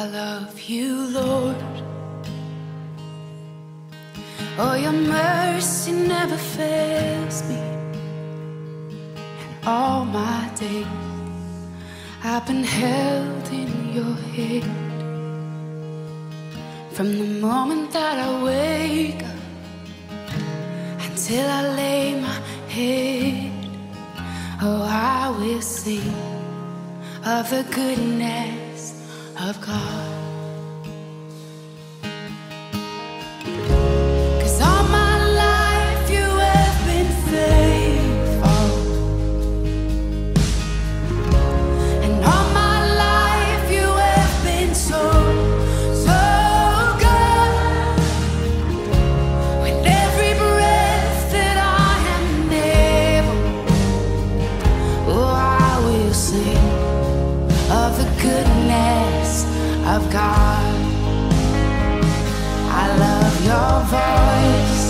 I love you, Lord. Oh, your mercy never fails me. And all my days I've been held in your hand. From the moment that I wake up until I lay my head, oh, I will sing of the goodness of God. 'Cause all my life you have been faithful, and all my life you have been so, so good. With every breath that I am able, oh, I will sing of the goodness of God. I love your voice.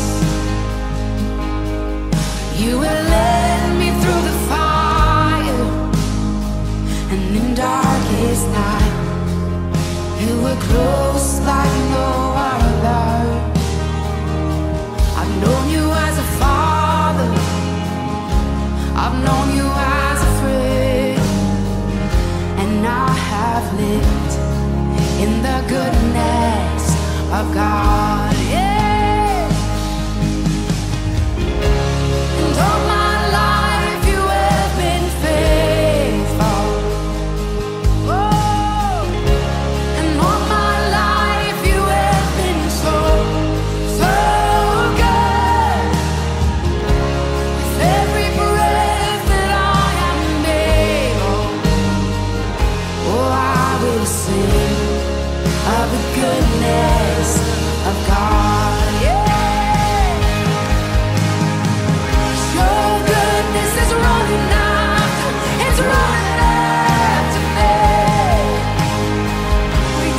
You will lead me through the fire, and in darkest night you were close like no other. I've known you as a father, I've known you as a friend, and I have lived in the goodness of God, yeah. And all my life you have been faithful. Oh, and all my life you have been so, so good. With every breath that I am able, oh, I will sing of the goodness of God, yeah. Your goodness is running after, it's running after me.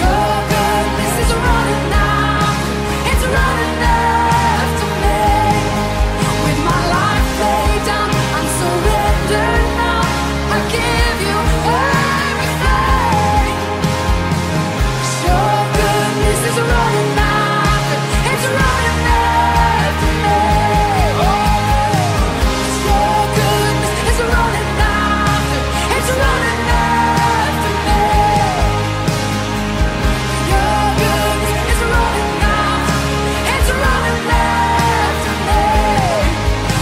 Your goodness is running after, it's running after me. With my life laid down, I'm surrendered now. I give you everything. Your goodness is running after, it's running after me. Oh, your goodness is running after, it's running after me. Your goodness is running after, it's running after me.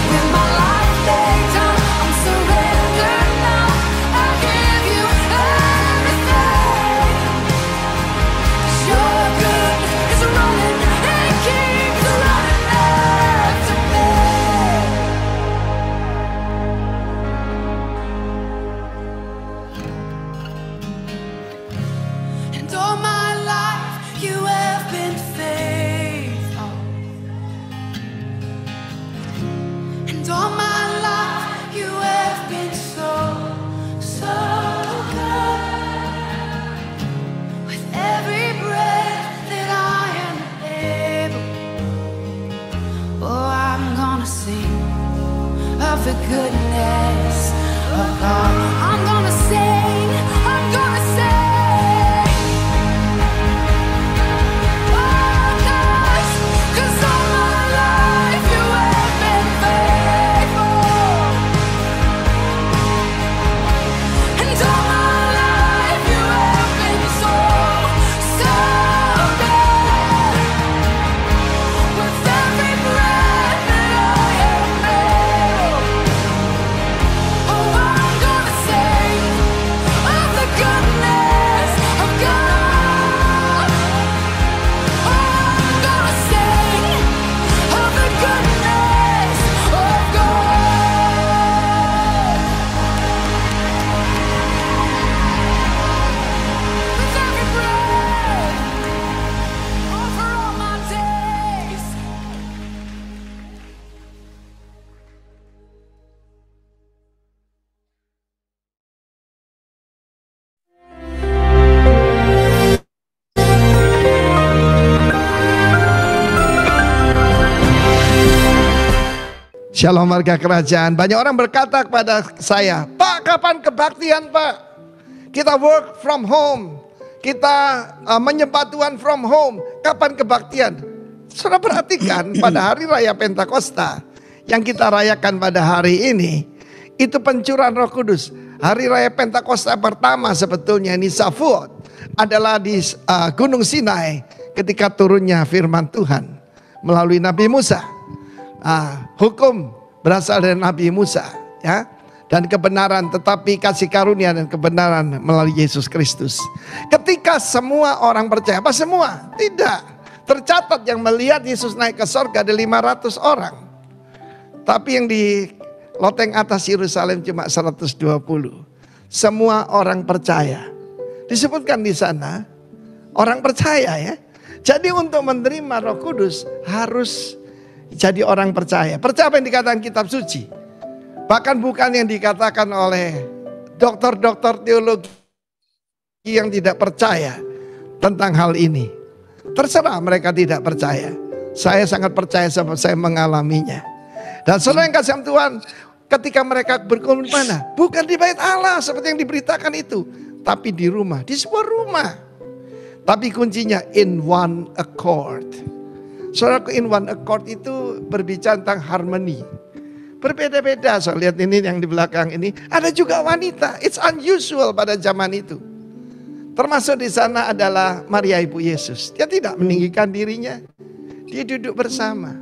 With my life laid down, I'm surrendered now. I give you everything. Your goodness is running, it keeps running after me. And all my life you have been faithful, and all my life you have been so, so good. With every breath that I am able, oh, I'm gonna sing of the goodness of God. I'm gonna sing, I'm gonna sing. Oh, 'cause all my life you have been faithful, and all my life you have been so, so good. With every breath that I am able, oh, I'm gonna sing of the goodness of God. Oh, I'm gonna sing of the goodness of God. With every breath, over all my days. Shalom warga kerajaan. Banyak orang berkata kepada saya, Pak, kapan kebaktian, Pak? Kita work from home. Kita menyembah Tuhan from home. Kapan kebaktian? Saudara perhatikan pada hari raya Pentakosta yang kita rayakan pada hari ini, itu pencurahan Roh Kudus. Hari raya Pentakosta pertama sebetulnya ini Shavuot adalah di Gunung Sinai ketika turunnya firman Tuhan melalui Nabi Musa. Hukum berasal dari Nabi Musa, ya, dan kebenaran, tetapi kasih karunia dan kebenaran melalui Yesus Kristus. Ketika semua orang percaya, apa semua? Tidak. Tercatat yang melihat Yesus naik ke sorga ada 500 orang. Tapi yang di loteng atas Yerusalem cuma 120. Semua orang percaya. Disebutkan di sana orang percaya, ya. Jadi untuk menerima Roh Kudus harus jadi orang percaya. Percaya apa yang dikatakan kitab suci. Bahkan bukan yang dikatakan oleh dokter-dokter teologi yang tidak percaya tentang hal ini. Terserah mereka tidak percaya. Saya sangat percaya sebab saya mengalaminya. Dan saudara yang kasih Tuhan, ketika mereka berkumpul di mana? Bukan di bait Allah seperti yang diberitakan itu, tapi di rumah, di sebuah rumah. Tapi kuncinya in one accord. Saudara, in one accord itu berbicara tentang harmoni. Berbeda-beda. So lihat ini yang di belakang ini, ada juga wanita. It's unusual pada zaman itu. Termasuk di sana adalah Maria Ibu Yesus. Dia tidak meninggikan dirinya. Dia duduk bersama.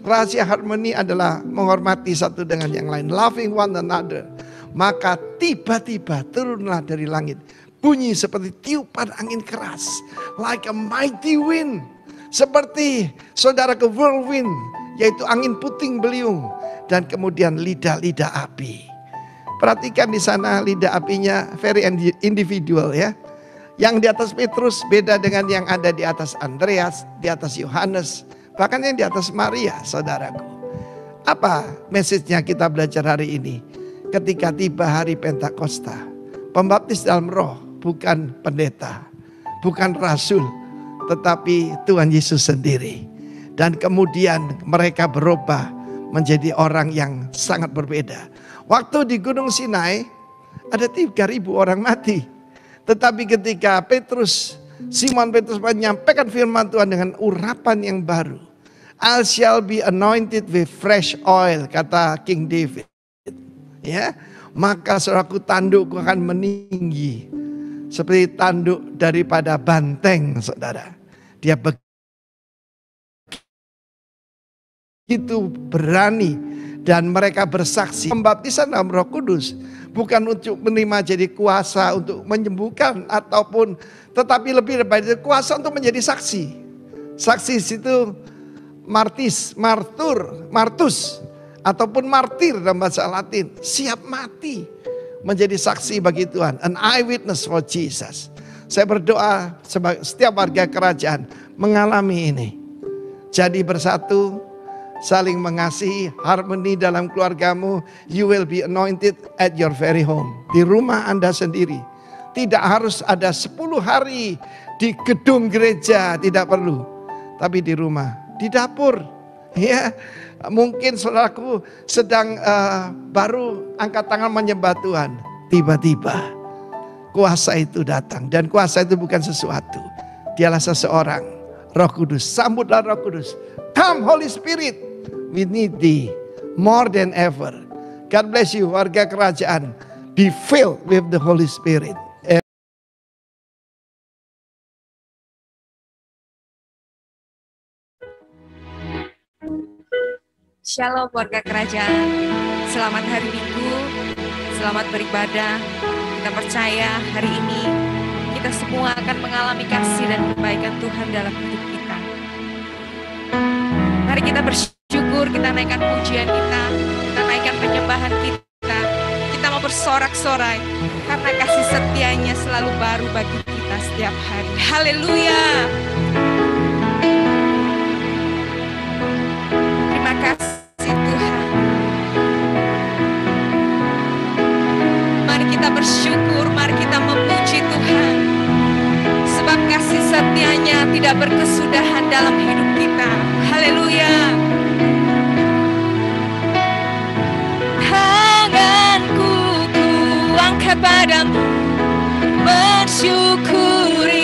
Rahasia harmoni adalah menghormati satu dengan yang lain. Loving one another. Maka tiba-tiba turunlah dari langit bunyi seperti tiupan angin keras. Like a mighty wind. Seperti saudara ke whirlwind. Yaitu angin puting beliung. Dan kemudian lidah-lidah api. Perhatikan di sana lidah apinya very individual, ya. Yang di atas Petrus beda dengan yang ada di atas Andreas, di atas Yohanes, bahkan yang di atas Maria, saudaraku. Apa message-nya kita belajar hari ini? Ketika tiba hari Pentakosta, pembaptis dalam roh bukan pendeta, bukan rasul, tetapi Tuhan Yesus sendiri. Dan kemudian mereka berubah menjadi orang yang sangat berbeda. Waktu di Gunung Sinai ada 3.000 orang mati. Tetapi ketika Simon Petrus menyampaikan firman Tuhan dengan urapan yang baru. I shall be anointed with fresh oil, kata King David. Ya, maka saudaraku, tandukku akan meninggi seperti tanduk daripada banteng, saudara. Dia begitu berani dan mereka bersaksi. Pembaptisan dalam Roh Kudus bukan untuk menerima jadi kuasa untuk menyembuhkan ataupun, tetapi lebih daripada kuasa untuk menjadi saksi. Saksi itu martus ataupun martir dalam bahasa Latin, siap mati menjadi saksi bagi Tuhan, an eyewitness for Jesus. Saya berdoa setiap warga kerajaan mengalami ini. Jadi bersatu, saling mengasihi, harmoni dalam keluargamu. You will be anointed at your very home. Di rumah Anda sendiri. Tidak harus ada 10 hari di gedung gereja, tidak perlu. Tapi di rumah, di dapur. Ya, mungkin saudaraku sedang baru angkat tangan menyembah Tuhan. Tiba-tiba kuasa itu datang. Dan kuasa itu bukan sesuatu. Dialah seseorang. Roh Kudus, sambutlah Roh Kudus. Come Holy Spirit. We need thee more than ever. God bless you, warga kerajaan. Be filled with the Holy Spirit. Shalom warga kerajaan. Selamat hari Minggu. Selamat beribadah. Kita percaya hari ini kita semua akan mengalami kasih dan kebaikan Tuhan dalam hidup kita. Mari kita bersyukur, kita naikkan pujian kita naikkan penyembahan kita mau bersorak-sorai karena kasih setianya selalu baru bagi kita setiap hari. Haleluya. Terima kasih Tuhan. Mari kita bersyukur, mari kita memuji Tuhan. Sebab kasih setianya tidak berkesudahan dalam hidup kita. Haleluya. Tanganku ku angkat padamu, bersyukuri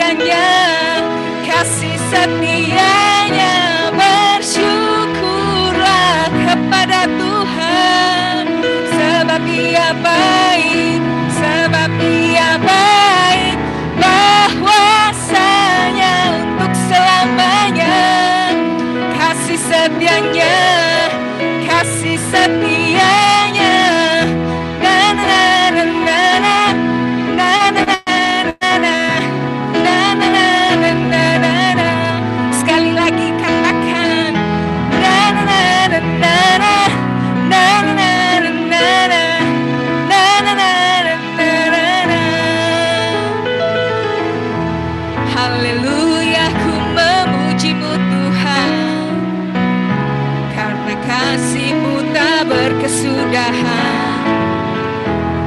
setianya, kasih setianya. Bersyukurlah kepada Tuhan, sebab Ia baik, sebab Ia baik, bahwasanya untuk selamanya. Kasih setianya, kasih setianya. Sekali lagi katakan, haleluya, ku memuji-Mu Tuhan, karena kasih-Mu tak berkesudahan.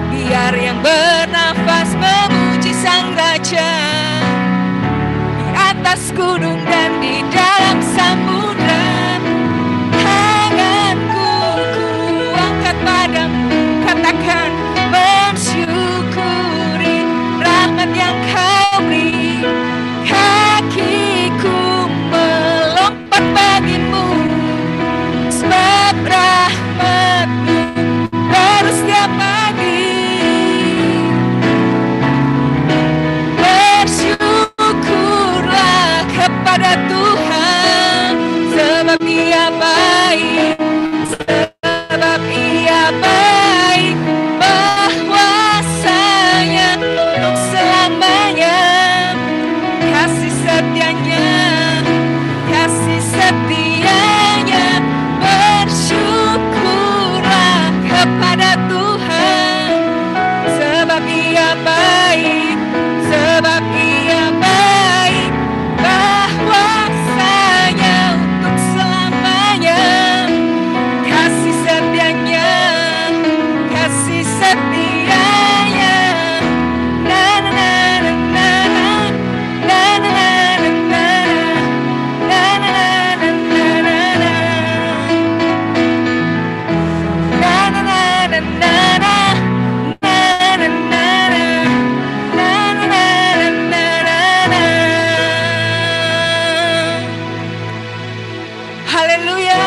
Biar yang bernafas memuji Sang Raja, di atas gunung dan di dalam samudra. Tanganku ku angkat padamu, katakan bersyukuri rahmat yang Kau beri. Kakiku melompat bagimu, sebab rahmat-Mu baru setiap pagi. Bersyukurlah kepada Tuhan, sebab Ia baik, sebab Ia baik, bahwasanya untuk selamanya. Kasih setianya, kasih setianya. Bersyukurlah kepada Tuhan, sebab Ia baik, sebab Ia baik, bahwasanya untuk selamanya. Kasih setianya, kasih setianya. Haleluya.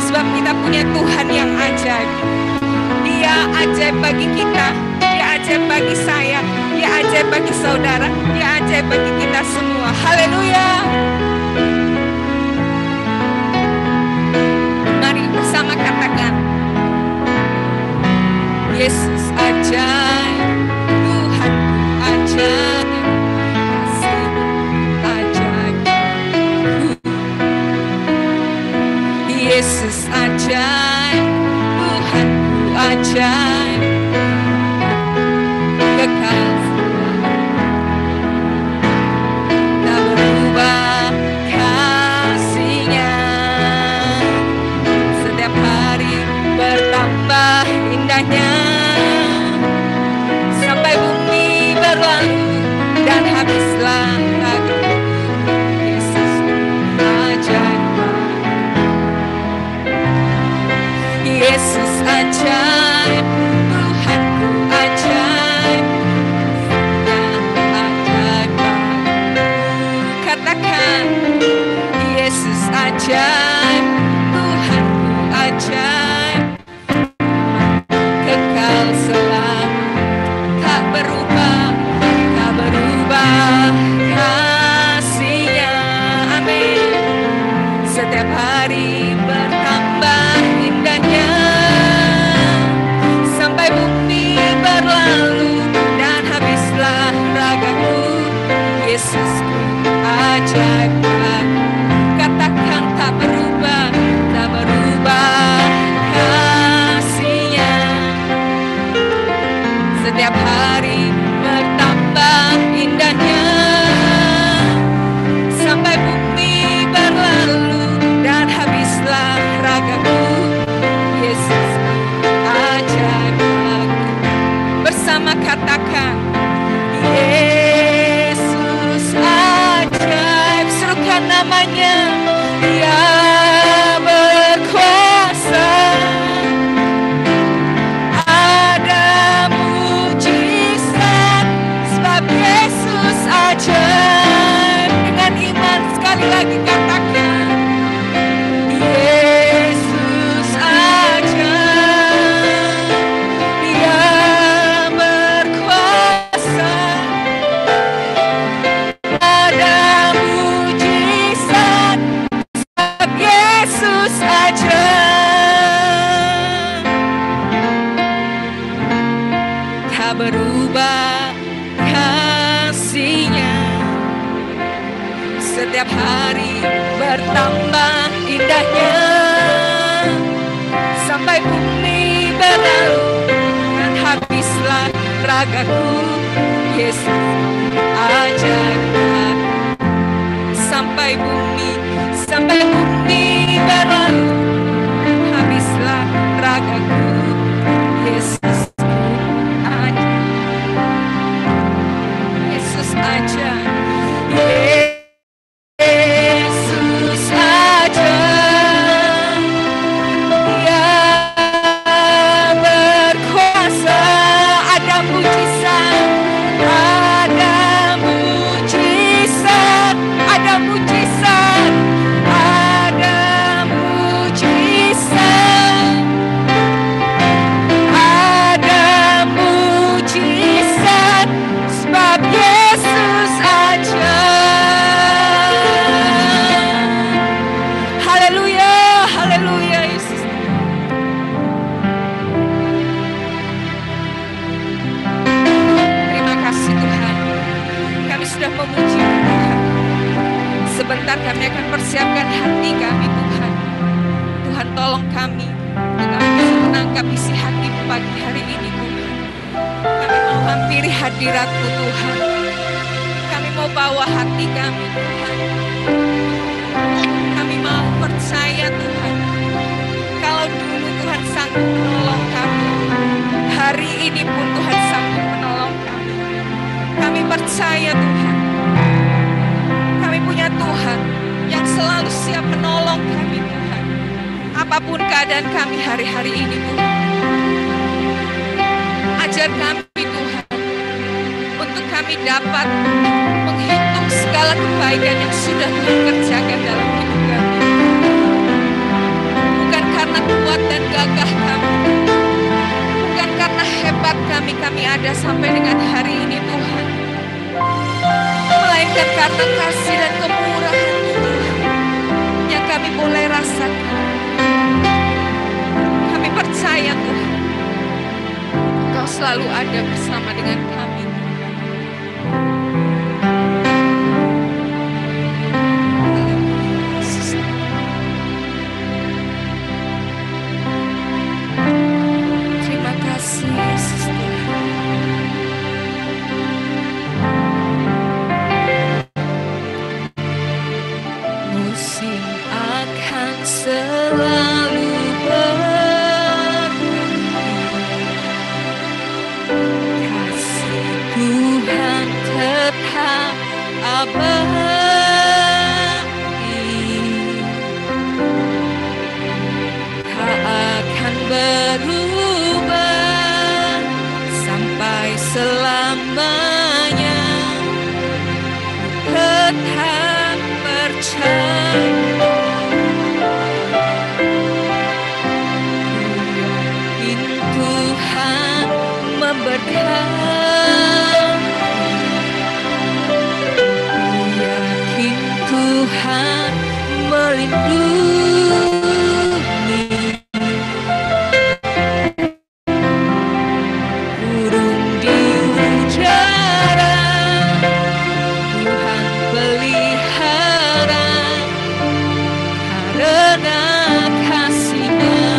Sebab kita punya Tuhan yang ajaib. Dia ajaib bagi kita, Dia ajaib bagi saya, Dia ajaib bagi saudara, Dia ajaib bagi kita semua. Haleluya. Mari bersama katakan, Yesus ajaib, Tuhanku ajaib, kasih-Mu ajaib. Yesus ajaib, Tuhanku ajaib, kekal tak berubah kasih-Nya. Setiap hari bertambah indahnya, sampai bumi berlalu dan habislah lagu. Yesus ajaib, Yesus ajaib, Tuhanku ajaib, ajaib. Katakan, Yesus ajaib, Tuhanku ajaib, kekal selalu, tak berubah kasih-Nya. Amin. Setiap hari bertambah indahnya, sampai bumi berlalu dan habislah ragaku. Yesusku ajaib. Katakan tak berubah kasih-Nya. Setiap hari bertambah indahnya, sampai bumi berlalu dan habislah ragaku. Yesus ajaib. Bersama katakan, Yesus ajaib. Serukan namanya, Dia berkuasa. Ada mujizat, sebab Yesus ajaib. Dengan iman sekali lagi katakan, Yesus ajaib. Dia berkuasa, ada mujizat, sebab Yesus ajaib. Tak berubah kasih-Nya, setiap hari bertambah indahnya, sampai bumi berlalu dan habislah ragaku. Yesus ajaib. Sampai bumi berlalu, habislah ragaku. Yesus ajaib. Yesus ajaib. Yesus ajaib. Dia berkuasa, ada mujizat, ada mujizat, ada mujizat, ada mujizat, ada mujizat, sebab Yesus ajaib. Haleluya, haleluya Yesus. Terima kasih Tuhan, kami sudah memuji Tuhan. Sebentar kami akan persiapkan hati kami Tuhan. Tuhan tolong kami, untuk kami bisa menangkap isi hati pagi hari ini Tuhan. Kami mau hampiri hadirat-Mu Tuhan. Kami mau bawa hati kami Tuhan. Kami mau percaya Tuhan, kalau dulu Tuhan sanggup menolong kami, hari ini pun Tuhan sanggup menolong kami. Kami percaya Tuhan, kami punya Tuhan yang selalu siap menolong kami Tuhan. Apapun keadaan kami hari-hari ini Tuhan, ajar kami Tuhan, untuk kami dapat menghitung segala kebaikan yang sudah Tuhan kerjakan dalam hidup kami. Bukan karena kuat dan gagah kami, bukan karena hebat kami ada sampai dengan hari ini Tuhan, melainkan karena kasih dan kemurahan-Mu Tuhan yang kami boleh rasakan. Kami percaya Tuhan, Engkau selalu ada bersama dengan kami. Terima kasih Yesus Tuhan. Musim akan selalu berganti, kasih Tuhan tetap abadi, tak akan berubah sampai selamanya. Tetap percaya, yakin Tuhan memberkati, yakin Tuhan melindungi. Burung di udara Tuhan pelihara, karena kasih-Nya.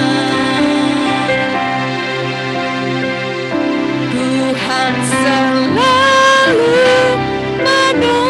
Tuhan selalu menolongku,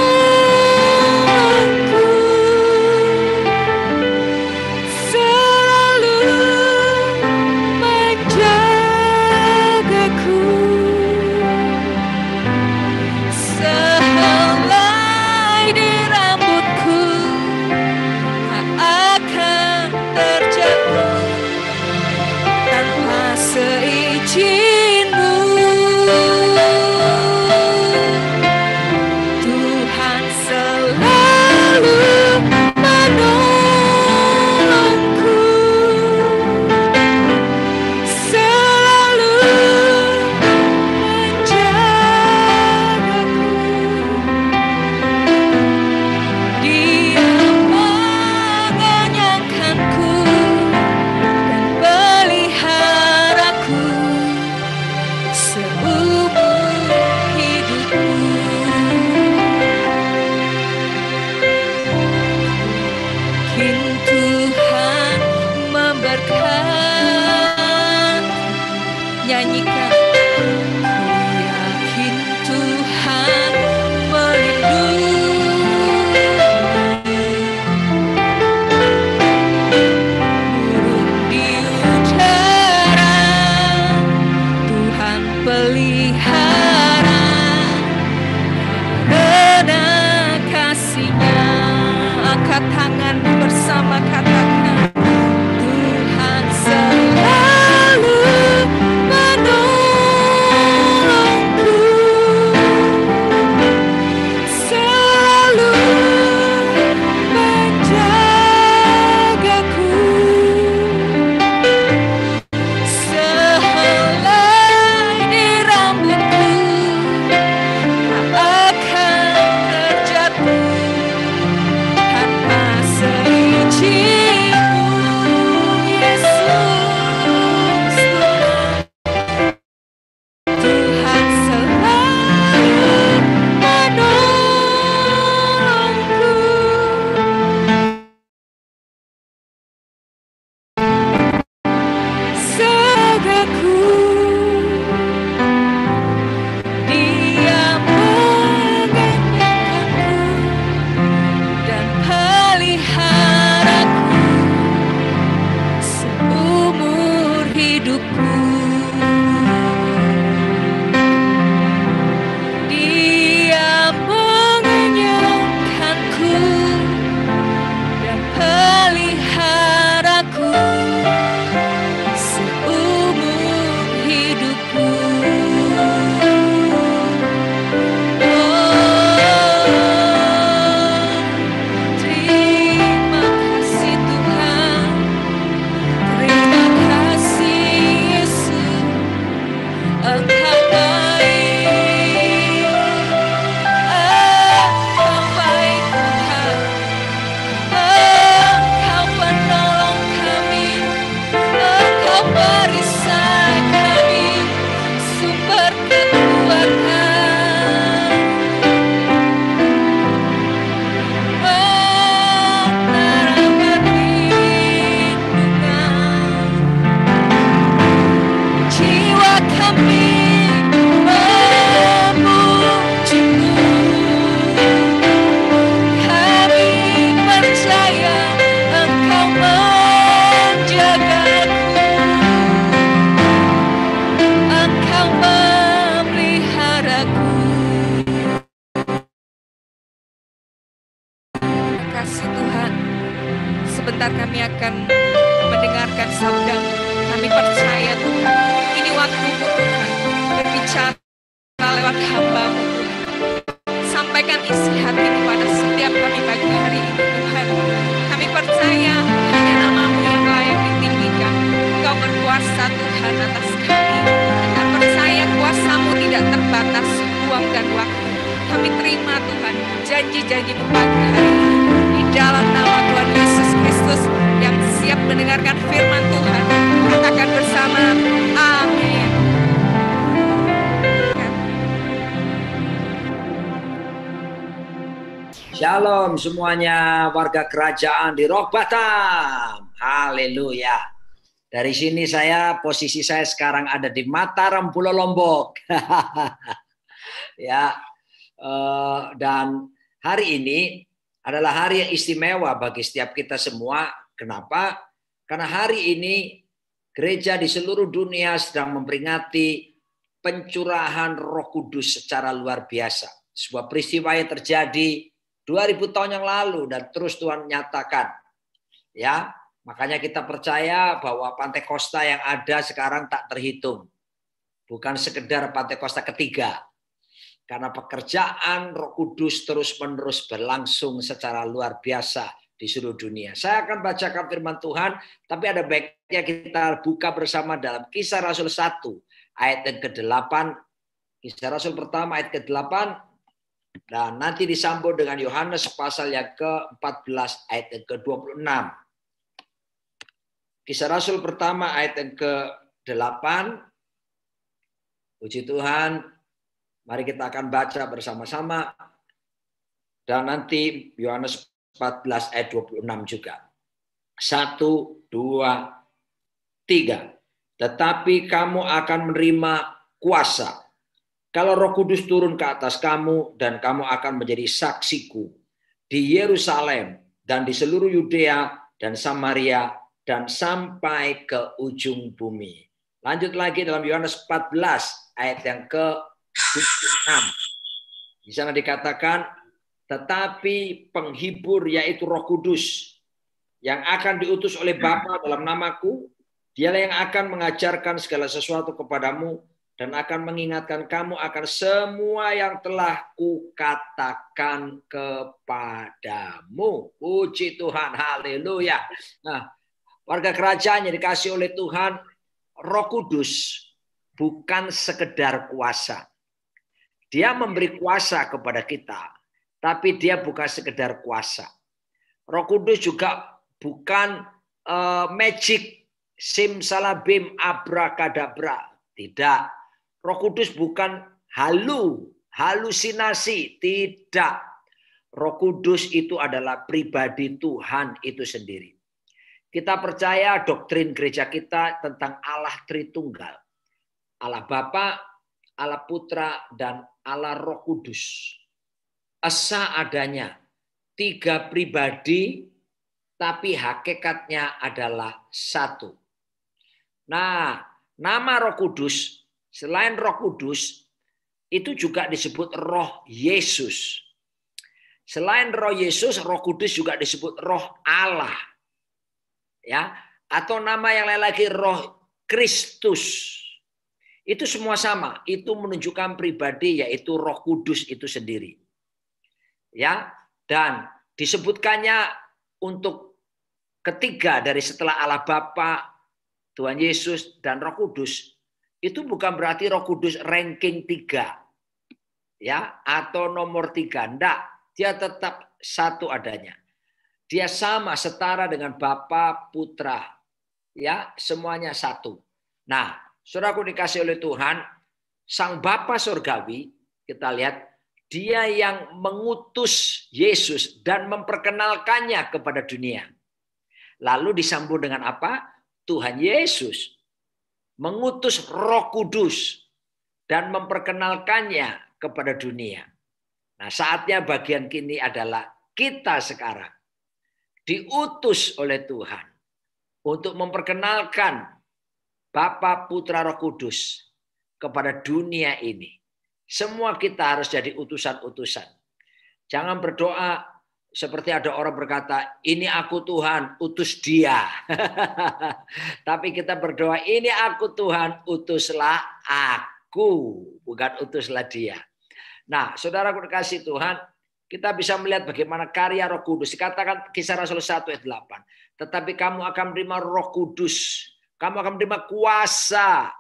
Tuhan bersama, katakan Tuhan selalu menolongku, selalu menjagaku, sehelai di rambutku tak akan terjatuh tanpa seizinku, Yesus Tuhan. Tuhan selalu menolongku, segeraku Dia menggenggamku dan peliharaku seumur hidupku. Dia mengenyangkanku dan peliharaku seumur hidupku. Terima kasih Tuhan, terima kasih Yesus, Engkau baik, Engkau baik Tuhan, Engkau penolong kami, Engkau perisai kami, sumber kekuatan. Menerangkan lindungan, jiwa kami memujimu. Kami percaya Engkau menjagaku, Engkau memeliharaku. Terima kasih Tuhan. Sebentar kami akan mendengarkan sabda-Mu. Kami percaya Tuhan, ini waktu-Mu Tuhan, berbicara lewat hamba-Mu Tuhan. Sampaikan isi hati kepada setiap kami pagi hari ini Tuhan. Kami percaya hanya nama-Mu yang layak ditinggikan. Engkau berkuasa Tuhan atas kami. Kita percaya kuasa-Mu tidak terbatas ruang dan waktu. Kami terima Tuhan janji-janji-Mu pagi hari ini. Di dalam nama Tuhan Yesus Kristus yang siap mendengarkan firman Tuhan, katakan bersama, amin. Shalom semuanya warga kerajaan di Rock Batam. Haleluya. Dari sini posisi saya sekarang ada di Mataram, Pulau Lombok. Ya, dan hari ini adalah hari yang istimewa bagi setiap kita semua. Kenapa? Karena hari ini gereja di seluruh dunia sedang memperingati pencurahan Roh Kudus secara luar biasa. Sebuah peristiwa yang terjadi 2000 tahun yang lalu dan terus Tuhan nyatakan. Ya, makanya kita percaya bahwa Pantekosta yang ada sekarang tak terhitung. Bukan sekedar Pantekosta ketiga. Karena pekerjaan Roh Kudus terus-menerus berlangsung secara luar biasa di seluruh dunia. Saya akan bacakan firman Tuhan, tapi ada baiknya kita buka bersama dalam Kisah Rasul 1 ayat yang ke-8. Kisah Rasul pertama ayat ke-8. Dan nanti disambung dengan Yohanes pasal yang ke-14 ayat yang ke-26. Kisah Rasul pertama ayat yang ke-8. Puji Tuhan. Mari kita akan baca bersama-sama. Dan nanti Yohanes 14 ayat 26 juga. 1, 2, 3. Tetapi kamu akan menerima kuasa kalau Roh Kudus turun ke atas kamu, dan kamu akan menjadi saksiku di Yerusalem dan di seluruh Yudea dan Samaria dan sampai ke ujung bumi. Lanjut lagi dalam Yohanes 14 ayat yang ke-26. Di sana dikatakan, tetapi penghibur yaitu Roh Kudus yang akan diutus oleh Bapa dalam namaku. Dialah yang akan mengajarkan segala sesuatu kepadamu dan akan mengingatkan kamu akan semua yang telah kukatakan kepadamu. Puji Tuhan, haleluya. Nah, warga kerajaan yang dikasih oleh Tuhan, Roh Kudus bukan sekedar kuasa. Dia memberi kuasa kepada kita, tapi dia bukan sekedar kuasa. Roh Kudus juga bukan magic, simsalabim, abrakadabra. Tidak. Roh Kudus bukan halusinasi. Tidak. Roh Kudus itu adalah pribadi Tuhan itu sendiri. Kita percaya doktrin gereja kita tentang Allah Tritunggal. Allah Bapa, Allah Putra, dan Allah Roh Kudus. Esa adanya. 3 pribadi, tapi hakikatnya adalah satu. Nah, nama Roh Kudus, selain Roh Kudus, itu juga disebut Roh Yesus. Selain Roh Yesus, Roh Kudus juga disebut Roh Allah. Ya, atau nama yang lain lagi Roh Kristus. Itu semua sama, itu menunjukkan pribadi yaitu Roh Kudus itu sendiri. Ya, dan disebutkannya untuk ketiga dari setelah Allah Bapa, Tuhan Yesus dan Roh Kudus. Itu bukan berarti Roh Kudus ranking 3. Ya, atau nomor 3. Enggak, dia tetap satu adanya. Dia sama setara dengan Bapa, Putra. Ya, semuanya satu. Nah, saudaraku dikasih oleh Tuhan, Sang Bapa Surgawi, kita lihat, dia yang mengutus Yesus dan memperkenalkannya kepada dunia. Lalu disambung dengan apa? Tuhan Yesus mengutus Roh Kudus dan memperkenalkannya kepada dunia. Nah, saatnya bagian kini adalah kita sekarang diutus oleh Tuhan untuk memperkenalkan Bapa, Putra, Roh Kudus kepada dunia ini. Semua kita harus jadi utusan-utusan. Jangan berdoa seperti ada orang berkata, ini aku Tuhan, utus dia. Tapi kita berdoa, ini aku Tuhan, utuslah aku. Bukan utuslah dia. Nah, saudaraku dikasih Tuhan, kita bisa melihat bagaimana karya Roh Kudus. Dikatakan Kisah Rasul 1 ayat 8. Tetapi kamu akan menerima Roh Kudus. Kamu akan menerima kuasa.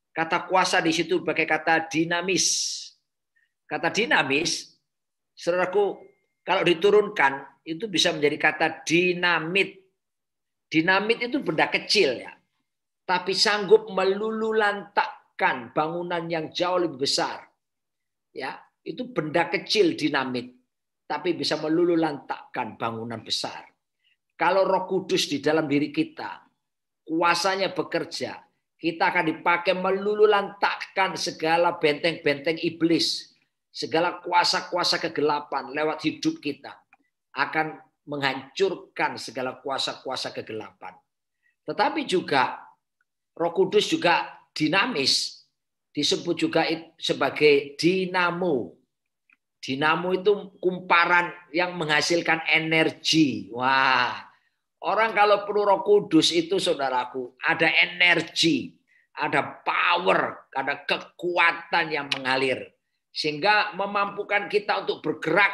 Kata kuasa di situ pakai kata dinamis. Kata dinamis, saudaraku, kalau diturunkan itu bisa menjadi kata dinamit. Dinamit itu benda kecil ya, tapi sanggup melululantakkan bangunan yang jauh lebih besar. Ya, itu benda kecil dinamit, tapi bisa melululantakkan bangunan besar. Kalau Roh Kudus di dalam diri kita, kuasanya bekerja, kita akan dipakai melululantakkan segala benteng-benteng iblis, segala kuasa-kuasa kegelapan lewat hidup kita, akan menghancurkan segala kuasa-kuasa kegelapan. Tetapi juga Roh Kudus juga dinamis, disebut juga sebagai dinamo. Dinamo itu kumparan yang menghasilkan energi. Wah, orang kalau penuh Roh Kudus itu saudaraku, ada energi, ada power, ada kekuatan yang mengalir. Sehingga memampukan kita untuk bergerak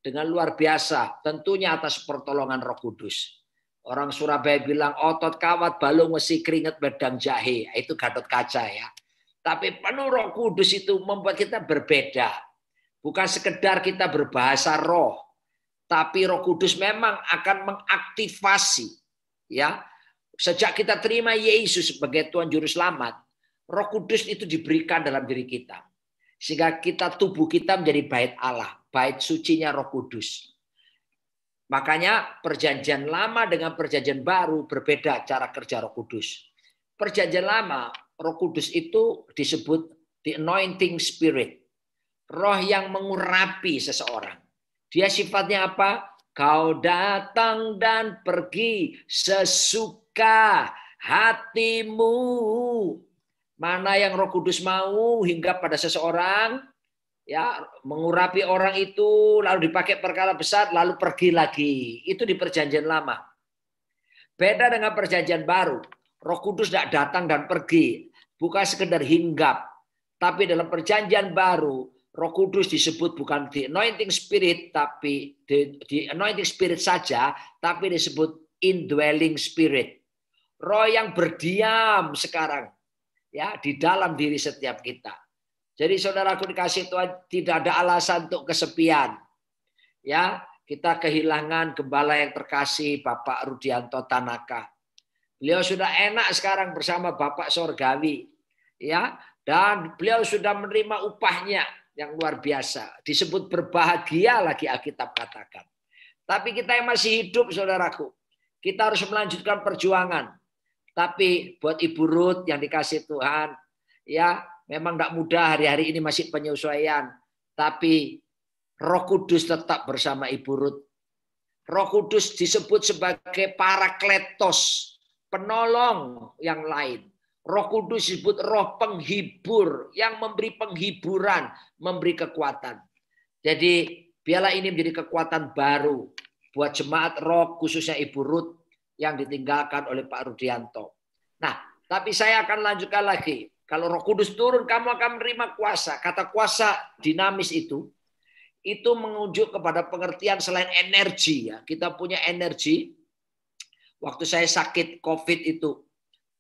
dengan luar biasa. Tentunya atas pertolongan Roh Kudus. Orang Surabaya bilang otot kawat balung wesi keringet bedang jahe. Itu Gatot Kaca ya. Tapi penuh Roh Kudus itu membuat kita berbeda. Bukan sekedar kita berbahasa roh. Tapi Roh Kudus memang akan mengaktifasi, ya. Sejak kita terima Yesus sebagai Tuhan Juru Selamat, Roh Kudus itu diberikan dalam diri kita, sehingga tubuh kita menjadi bait Allah, bait sucinya Roh Kudus. Makanya Perjanjian Lama dengan Perjanjian Baru berbeda cara kerja Roh Kudus. Perjanjian Lama, Roh Kudus itu disebut the anointing spirit, roh yang mengurapi seseorang. Dia sifatnya apa? Kau datang dan pergi sesuka hatimu. Mana yang Roh Kudus mau hingga pada seseorang, ya, mengurapi orang itu, lalu dipakai perkara besar, lalu pergi lagi. Itu di Perjanjian Lama. Beda dengan perjanjian baru. Roh Kudus tidak datang dan pergi. Bukan sekedar hinggap. Tapi dalam perjanjian baru, Roh Kudus disebut bukan the anointing spirit, tapi the anointing spirit saja, tapi disebut indwelling spirit. Roh yang berdiam sekarang ya di dalam diri setiap kita. Jadi saudaraku dikasih Tuhan, tidak ada alasan untuk kesepian. Ya, kita kehilangan gembala yang terkasih Bapak Rudianto Tanaka. Beliau sudah enak sekarang bersama Bapak Sorgawi. Ya, dan beliau sudah menerima upahnya yang luar biasa. Disebut berbahagia lagi Alkitab katakan. Tapi kita yang masih hidup saudaraku, kita harus melanjutkan perjuangan. Tapi buat Ibu Ruth yang dikasih Tuhan, ya memang tidak mudah, hari-hari ini masih penyesuaian. Tapi Roh Kudus tetap bersama Ibu Ruth. Roh Kudus disebut sebagai parakletos, penolong yang lain. Roh Kudus disebut roh penghibur yang memberi penghiburan, memberi kekuatan. Jadi biarlah ini menjadi kekuatan baru buat jemaat roh khususnya Ibu Ruth yang ditinggalkan oleh Pak Rudianto. Nah, tapi saya akan lanjutkan lagi. Kalau Roh Kudus turun, kamu akan menerima kuasa. Kata kuasa dinamis itu menunjuk kepada pengertian selain energi. Ya. Kita punya energi. Waktu saya sakit COVID itu,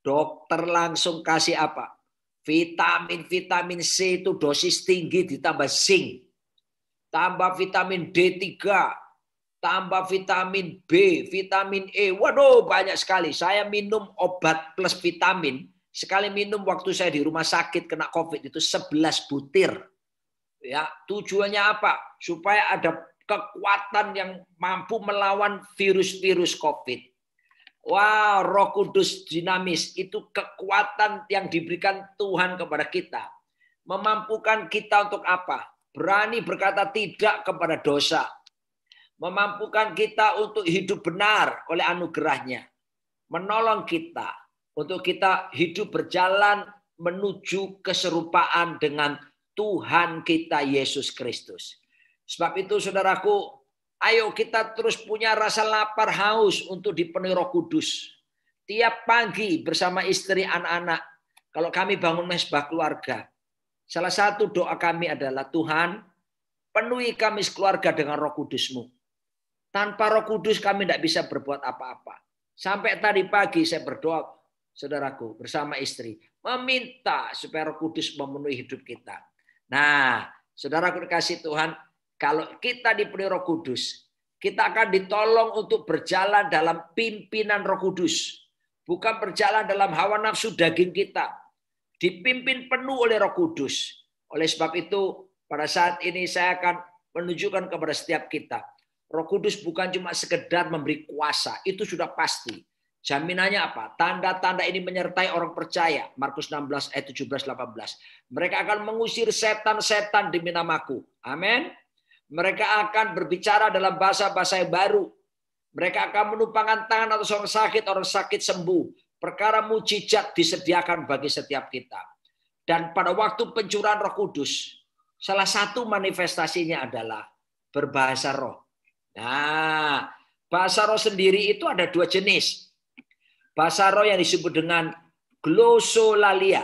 dokter langsung kasih apa? Vitamin C itu dosis tinggi ditambah zinc. Tambah vitamin D3. Tambah vitamin B, vitamin E. Waduh, banyak sekali. Saya minum obat plus vitamin. Sekali minum waktu saya di rumah sakit kena COVID itu 11 butir. Ya, tujuannya apa? Supaya ada kekuatan yang mampu melawan virus-virus COVID. Wah, Roh Kudus dinamis. Itu kekuatan yang diberikan Tuhan kepada kita. Memampukan kita untuk apa? Berani berkata tidak kepada dosa. Memampukan kita untuk hidup benar oleh anugerahnya. Menolong kita untuk kita hidup berjalan menuju keserupaan dengan Tuhan kita Yesus Kristus. Sebab itu saudaraku, ayo kita terus punya rasa lapar haus untuk dipenuhi Roh Kudus. Tiap pagi bersama istri anak-anak, kalau kami bangun mesbah keluarga, salah satu doa kami adalah Tuhan, penuhi kami sekeluarga dengan Roh Kudus-Mu. Tanpa Roh Kudus kami tidak bisa berbuat apa-apa. Sampai tadi pagi saya berdoa, saudaraku, bersama istri. Meminta supaya Roh Kudus memenuhi hidup kita. Nah, saudaraku dikasih Tuhan, kalau kita dipenuhi Roh Kudus, kita akan ditolong untuk berjalan dalam pimpinan Roh Kudus. Bukan berjalan dalam hawa nafsu daging kita. Dipimpin penuh oleh Roh Kudus. Oleh sebab itu, pada saat ini saya akan menunjukkan kepada setiap kita. Roh Kudus bukan cuma sekedar memberi kuasa, itu sudah pasti. Jaminannya apa? Tanda-tanda ini menyertai orang percaya. Markus 16 ayat 17-18. Mereka akan mengusir setan-setan demi namaku. Amin. Mereka akan berbicara dalam bahasa-bahasa yang baru. Mereka akan menumpangkan tangan atas orang sakit sembuh. Perkara mujizat disediakan bagi setiap kita. Dan pada waktu pencurahan Roh Kudus, salah satu manifestasinya adalah berbahasa roh. Nah, bahasa roh sendiri itu ada dua jenis. Bahasa roh yang disebut dengan glosolalia.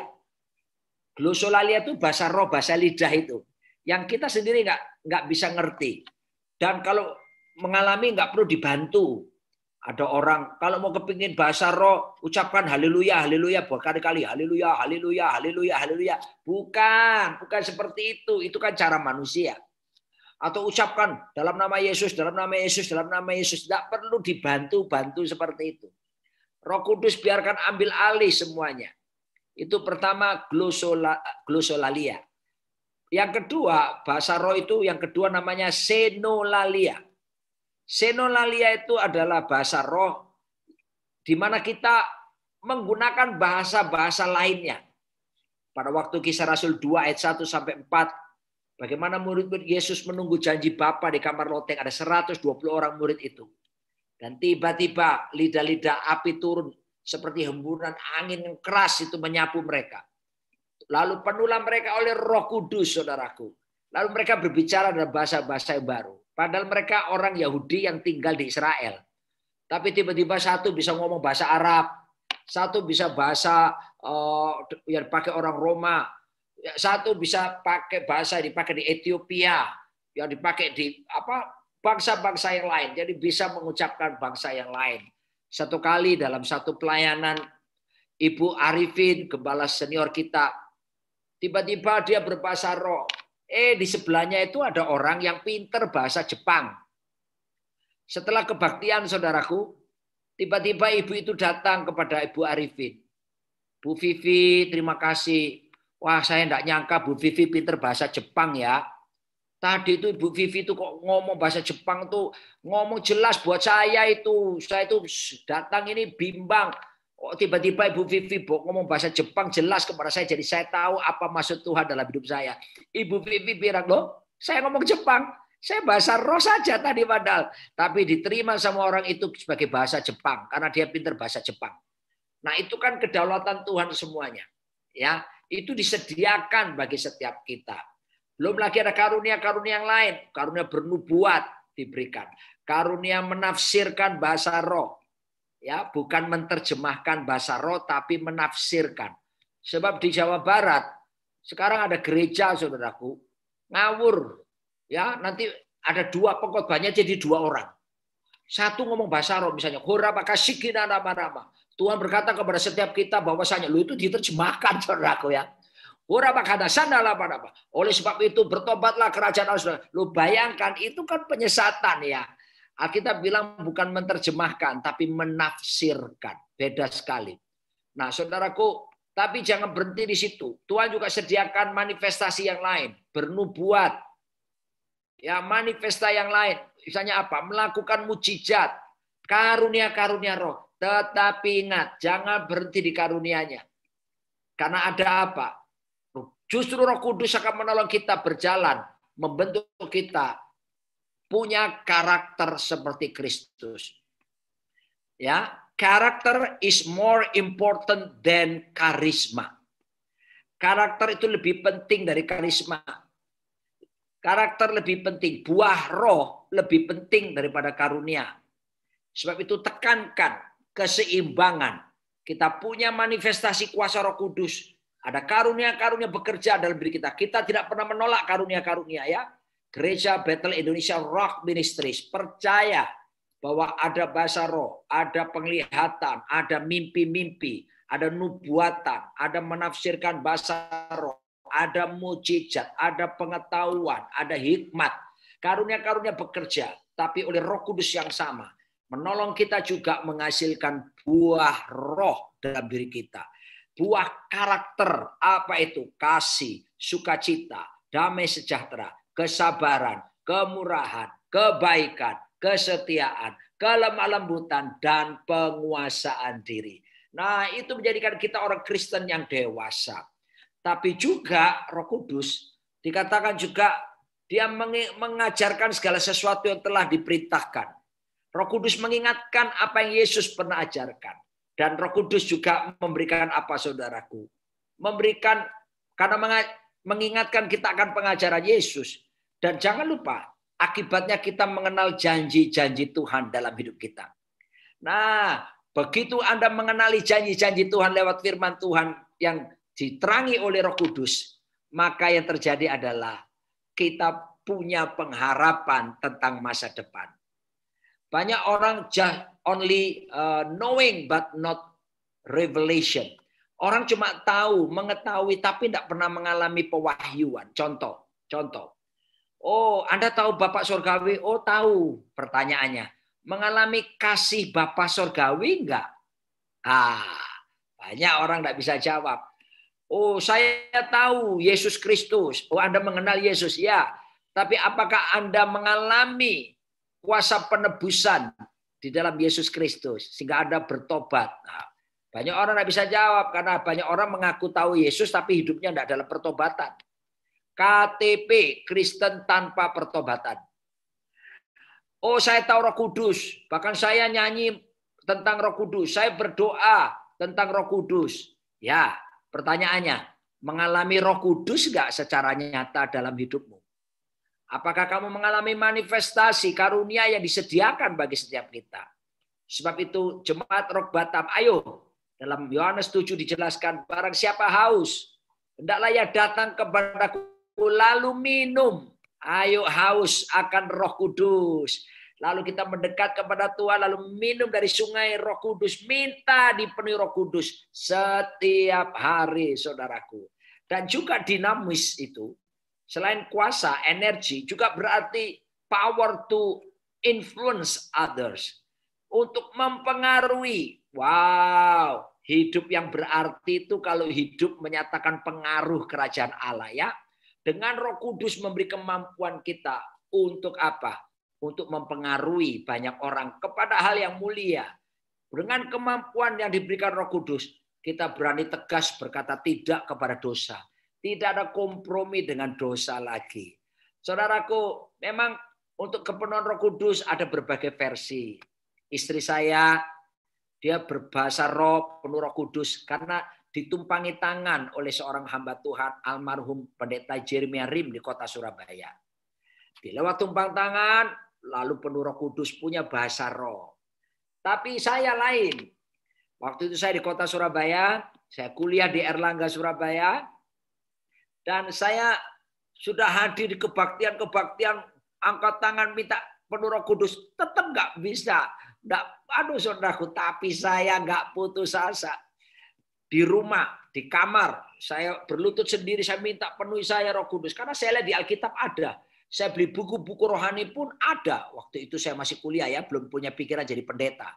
Glosolalia itu bahasa roh, bahasa lidah itu. Yang kita sendiri nggak bisa ngerti. Dan kalau mengalami nggak perlu dibantu. Ada orang kalau mau kepingin bahasa roh, ucapkan haleluya, haleluya berkali-kali, haleluya, haleluya, haleluya, haleluya. Bukan seperti itu. Itu kan cara manusia. Atau ucapkan dalam nama Yesus, dalam nama Yesus, dalam nama Yesus. Tidak perlu dibantu-bantu seperti itu. Roh Kudus biarkan ambil alih semuanya. Itu pertama glosolalia. Yang kedua, bahasa roh itu yang kedua namanya senolalia. Senolalia itu adalah bahasa roh di mana kita menggunakan bahasa-bahasa lainnya. Pada waktu Kisah Rasul 2 ayat 1 sampai 4, bagaimana murid-murid Yesus menunggu janji Bapa di kamar loteng, ada 120 orang murid itu. Dan tiba-tiba lidah-lidah api turun seperti hemburan angin yang keras itu menyapu mereka. Lalu penuhlah mereka oleh Roh Kudus, saudaraku. Lalu mereka berbicara dalam bahasa-bahasa yang baru. Padahal mereka orang Yahudi yang tinggal di Israel. Tapi tiba-tiba satu bisa ngomong bahasa Arab, satu bisa bahasa yang dipakai orang Roma, satu bisa pakai bahasa yang dipakai di Ethiopia, yang dipakai di bangsa-bangsa yang lain. Jadi bisa mengucapkan bangsa yang lain. Satu kali dalam satu pelayanan, Ibu Arifin, gembala senior kita, tiba-tiba dia berbahasa roh. Di sebelahnya itu ada orang yang pinter bahasa Jepang. Setelah kebaktian, saudaraku, tiba-tiba ibu itu datang kepada Ibu Arifin. Bu Vivi, terima kasih. Wah, saya enggak nyangka Bu Vivi pinter bahasa Jepang ya. Tadi itu Bu Vivi itu kok ngomong bahasa Jepang tuh, ngomong jelas buat saya itu. Saya itu datang ini bimbang. Oh, tiba-tiba Ibu Vivi ngomong bahasa Jepang jelas kepada saya, jadi saya tahu apa maksud Tuhan dalam hidup saya. Ibu Vivi bilang, loh, saya ngomong Jepang, saya bahasa roh saja tadi padahal. Tapi diterima sama orang itu sebagai bahasa Jepang, karena dia pintar bahasa Jepang. Nah itu kan kedaulatan Tuhan semuanya. Ya, itu disediakan bagi setiap kita. Belum lagi ada karunia-karunia yang lain. Karunia bernubuat diberikan. Karunia menafsirkan bahasa roh. Ya, bukan menerjemahkan bahasa roh, tapi menafsirkan. Sebab di Jawa Barat sekarang ada gereja, saudaraku, ngawur. Ya, nanti ada dua pengkhotbahnya jadi dua orang. Satu ngomong bahasa roh, misalnya hora bakashikina nama-nama. Tuhan berkata kepada setiap kita bahwasanya lu itu diterjemahkan, saudaraku ya. Hora bakadasana nama-nama. Oleh sebab itu bertobatlah kerajaan Allah. Lu bayangkan itu kan penyesatan ya. Alkitab bilang bukan menerjemahkan, tapi menafsirkan. Beda sekali. Nah, saudaraku, tapi jangan berhenti di situ. Tuhan juga sediakan manifestasi yang lain. Bernubuat. Ya, manifestasi yang lain. Misalnya apa? Melakukan mujizat. Karunia-karunia roh. Tetapi ingat, jangan berhenti di karunianya. Karena ada apa? Justru Roh Kudus akan menolong kita berjalan. Membentuk kita punya karakter seperti Kristus. Ya, karakter is more important than karisma. Karakter itu lebih penting dari karisma. Karakter lebih penting, buah roh lebih penting daripada karunia. Sebab itu tekankan keseimbangan. Kita punya manifestasi kuasa Roh Kudus. Ada karunia-karunia bekerja dalam diri kita. Kita tidak pernah menolak karunia-karunia ya. Gereja Bethel Indonesia Rock Ministries percaya bahwa ada bahasa roh, ada penglihatan, ada mimpi-mimpi, ada nubuatan, ada menafsirkan bahasa roh, ada mujizat, ada pengetahuan, ada hikmat. Karunia-karunia bekerja, tapi oleh Roh Kudus yang sama. Menolong kita juga menghasilkan buah roh dalam diri kita. Buah karakter, apa itu? Kasih, sukacita, damai sejahtera, kesabaran, kemurahan, kebaikan, kesetiaan, kelemah lembutan, dan penguasaan diri. Nah, itu menjadikan kita orang Kristen yang dewasa. Tapi juga Roh Kudus dikatakan juga dia mengajarkan segala sesuatu yang telah diperintahkan. Roh Kudus mengingatkan apa yang Yesus pernah ajarkan. Dan Roh Kudus juga memberikan apa, saudaraku? Memberikan, karena mengingatkan kita akan pengajaran Yesus. Dan jangan lupa, akibatnya kita mengenal janji-janji Tuhan dalam hidup kita. Nah, begitu Anda mengenali janji-janji Tuhan lewat firman Tuhan yang diterangi oleh Roh Kudus, maka yang terjadi adalah kita punya pengharapan tentang masa depan. Banyak orang just only knowing but not revelation. Orang cuma tahu, mengetahui, tapi tidak pernah mengalami pewahyuan. Contoh. Oh, Anda tahu Bapak Surgawi? Oh, tahu. Pertanyaannya, mengalami kasih Bapak Surgawi enggak? Banyak orang tidak bisa jawab. Oh, saya tahu Yesus Kristus. Oh, Anda mengenal Yesus? Ya. Tapi apakah Anda mengalami kuasa penebusan di dalam Yesus Kristus sehingga Anda bertobat? Nah, banyak orang tidak bisa jawab karena banyak orang mengaku tahu Yesus tapi hidupnya tidak dalam pertobatan. KTP, Kristen tanpa pertobatan. Oh, saya tahu Roh Kudus. Bahkan saya nyanyi tentang Roh Kudus. Saya berdoa tentang Roh Kudus. Ya, pertanyaannya, mengalami Roh Kudus enggak secara nyata dalam hidupmu? Apakah kamu mengalami manifestasi karunia yang disediakan bagi setiap kita? Sebab itu jemaat Rock Batam, ayo. Dalam Yohanes 7 dijelaskan, barang siapa haus, hendaklah ia datang kepadaku lalu minum. Ayo haus akan Roh Kudus. Lalu kita mendekat kepada Tuhan, lalu minum dari sungai Roh Kudus. Minta dipenuhi Roh Kudus setiap hari, saudaraku. Dan juga dinamis itu, selain kuasa, energi, juga berarti power to influence others. Untuk mempengaruhi. Wow, hidup yang berarti itu kalau hidup menyatakan pengaruh kerajaan Allah ya. Dengan Roh Kudus memberi kemampuan kita untuk apa? Untuk mempengaruhi banyak orang kepada hal yang mulia. Dengan kemampuan yang diberikan Roh Kudus, kita berani tegas berkata tidak kepada dosa. Tidak ada kompromi dengan dosa lagi. Saudaraku, memang untuk kepenuhan Roh Kudus ada berbagai versi. Istri saya, dia berbahasa roh, penuh Roh Kudus karena ditumpangi tangan oleh seorang hamba Tuhan, almarhum Pendeta Jeremia Rim di kota Surabaya. Di lewat tumpang tangan, lalu penuh Roh Kudus, punya bahasa roh. Tapi saya lain. Waktu itu saya di kota Surabaya, saya kuliah di Erlangga Surabaya, dan saya sudah hadir di kebaktian-kebaktian, angkat tangan minta penuh Roh Kudus, tetap nggak bisa. Aduh saudaraku, tapi saya nggak putus asa. Di rumah, di kamar, saya berlutut sendiri, saya minta penuhi saya Roh Kudus. Karena saya lihat di Alkitab ada. Saya beli buku-buku rohani pun ada. Waktu itu saya masih kuliah ya, belum punya pikiran jadi pendeta.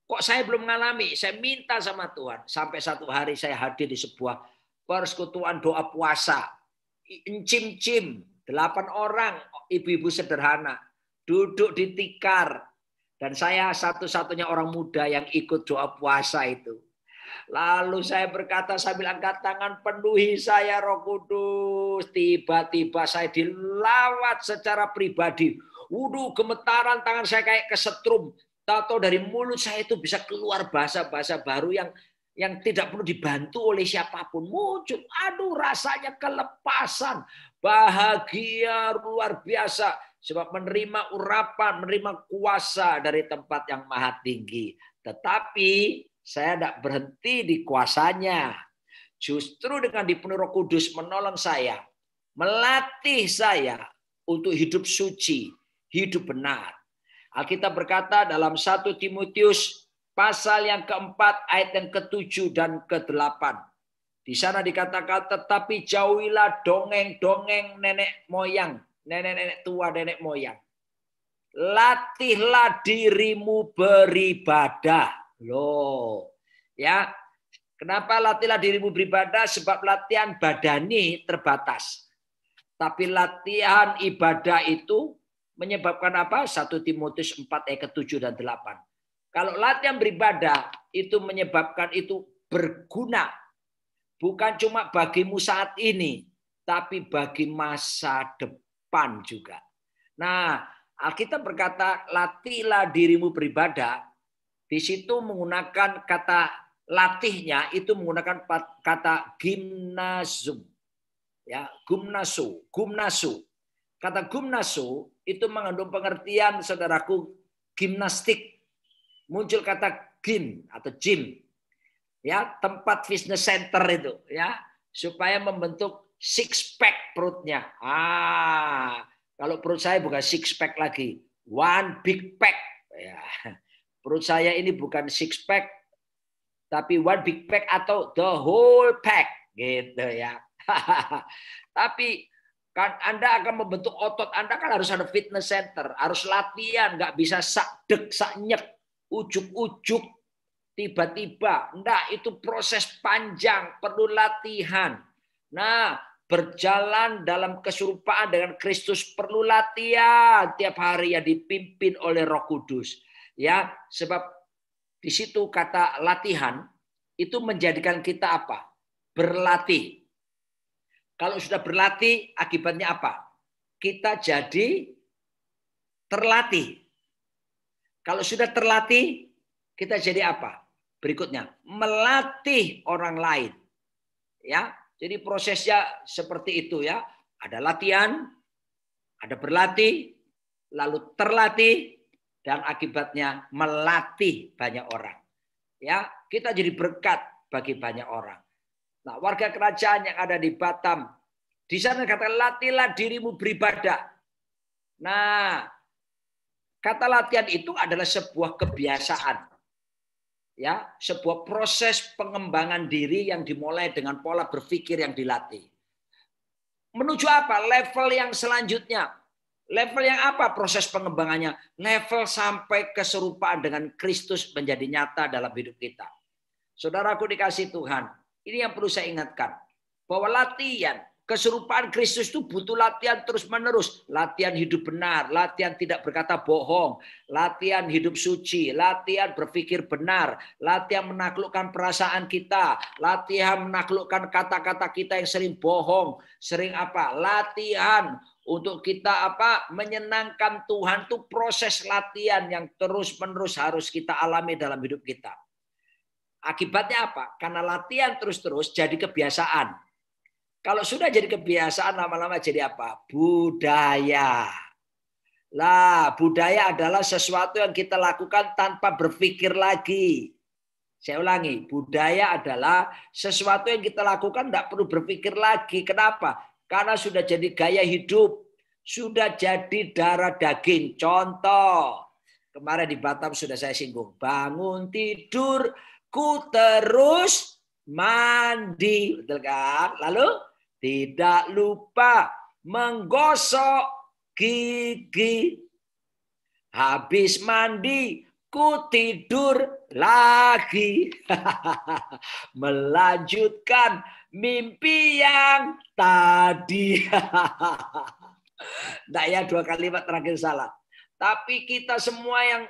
Kok saya belum mengalami? Saya minta sama Tuhan. Sampai satu hari saya hadir di sebuah persekutuan doa puasa. Encim-cim, 8 orang, ibu-ibu sederhana. Duduk di tikar. Dan saya satu-satunya orang muda yang ikut doa puasa itu. Lalu saya berkata sambil angkat tangan, penuhi saya Roh Kudus. Tiba-tiba saya dilawat secara pribadi. Waduh, gemetaran tangan saya kayak kesetrum. Tahu dari mulut saya itu bisa keluar bahasa-bahasa baru yang tidak perlu dibantu oleh siapapun. Muncul, aduh rasanya kelepasan. Bahagia luar biasa. Sebab menerima urapan, menerima kuasa dari tempat yang maha tinggi. Tetapi saya tidak berhenti di kuasanya. Justru dengan dipenuhi Roh Kudus menolong saya. Melatih saya untuk hidup suci, hidup benar. Alkitab berkata dalam 1 Timotius pasal yang keempat ayat yang ke-7 dan ke-8. Di sana dikatakan, tetapi jauhilah dongeng-dongeng nenek moyang. Nenek-nenek tua, nenek moyang. Latihlah dirimu beribadah. Loh, ya. Kenapa latihlah dirimu beribadah? Sebab latihan badani terbatas. Tapi latihan ibadah itu menyebabkan apa? 1 Timotius 4 ayat ke-7 dan 8. Kalau latihan beribadah itu menyebabkan itu berguna. Bukan cuma bagimu saat ini, tapi bagi masa depan juga. Nah, Alkitab berkata, latihlah dirimu beribadah. Di situ menggunakan kata latihnya, itu menggunakan kata gimnasium. Ya, gumnasu. Kata gumnasu itu mengandung pengertian, saudaraku, gimnastik. Muncul kata gym atau gym. Ya, tempat fitness center itu, ya, supaya membentuk six pack perutnya. Kalau perut saya bukan six pack lagi, one big pack. Ya. Perut saya ini bukan six pack, tapi one big pack atau the whole pack, gitu ya. Tapi kan Anda akan membentuk otot, Anda kan harus ada fitness center, harus latihan, nggak bisa sak-dek, sak-nyek, ujuk-ujuk, tiba-tiba. Enggak, itu proses panjang, perlu latihan. Nah, berjalan dalam keserupaan dengan Kristus perlu latihan tiap hari yang dipimpin oleh Roh Kudus. Ya, sebab di situ kata latihan itu menjadikan kita apa? Berlatih. Kalau sudah berlatih, akibatnya apa? Kita jadi terlatih. Kalau sudah terlatih, kita jadi apa? Berikutnya, melatih orang lain. Ya, jadi prosesnya seperti itu ya. Ada latihan, ada berlatih, lalu terlatih, dan akibatnya melatih banyak orang. Ya, kita jadi berkat bagi banyak orang. Nah, warga kerajaan yang ada di Batam, di sana kata latihlah dirimu beribadah. Nah, kata latihan itu adalah sebuah kebiasaan. Ya, sebuah proses pengembangan diri yang dimulai dengan pola berpikir yang dilatih. Menuju apa? Level yang selanjutnya. Level yang apa proses pengembangannya? Level sampai keserupaan dengan Kristus menjadi nyata dalam hidup kita. Saudaraku dikasih Tuhan, ini yang perlu saya ingatkan. Bahwa latihan, keserupaan Kristus itu butuh latihan terus-menerus. Latihan hidup benar, latihan tidak berkata bohong, latihan hidup suci, latihan berpikir benar, latihan menaklukkan perasaan kita, latihan menaklukkan kata-kata kita yang sering bohong, sering apa? Latihan untuk kita apa? Menyenangkan Tuhan, itu proses latihan yang terus-menerus harus kita alami dalam hidup kita. Akibatnya apa? Karena latihan terus-terus jadi kebiasaan. Kalau sudah jadi kebiasaan, lama-lama jadi apa? Budaya. Lah, budaya adalah sesuatu yang kita lakukan tanpa berpikir lagi. Saya ulangi, budaya adalah sesuatu yang kita lakukan tidak perlu berpikir lagi. Kenapa? Karena sudah jadi gaya hidup, sudah jadi darah daging. Contoh, kemarin di Batam sudah saya singgung. Bangun tidur, ku terus mandi. Betul kan? Lalu tidak lupa menggosok gigi. Habis mandi, ku tidur lagi. Melanjutkan mimpi yang tadi. Nah ya, 2 kalimat terakhir salah. Tapi kita semua yang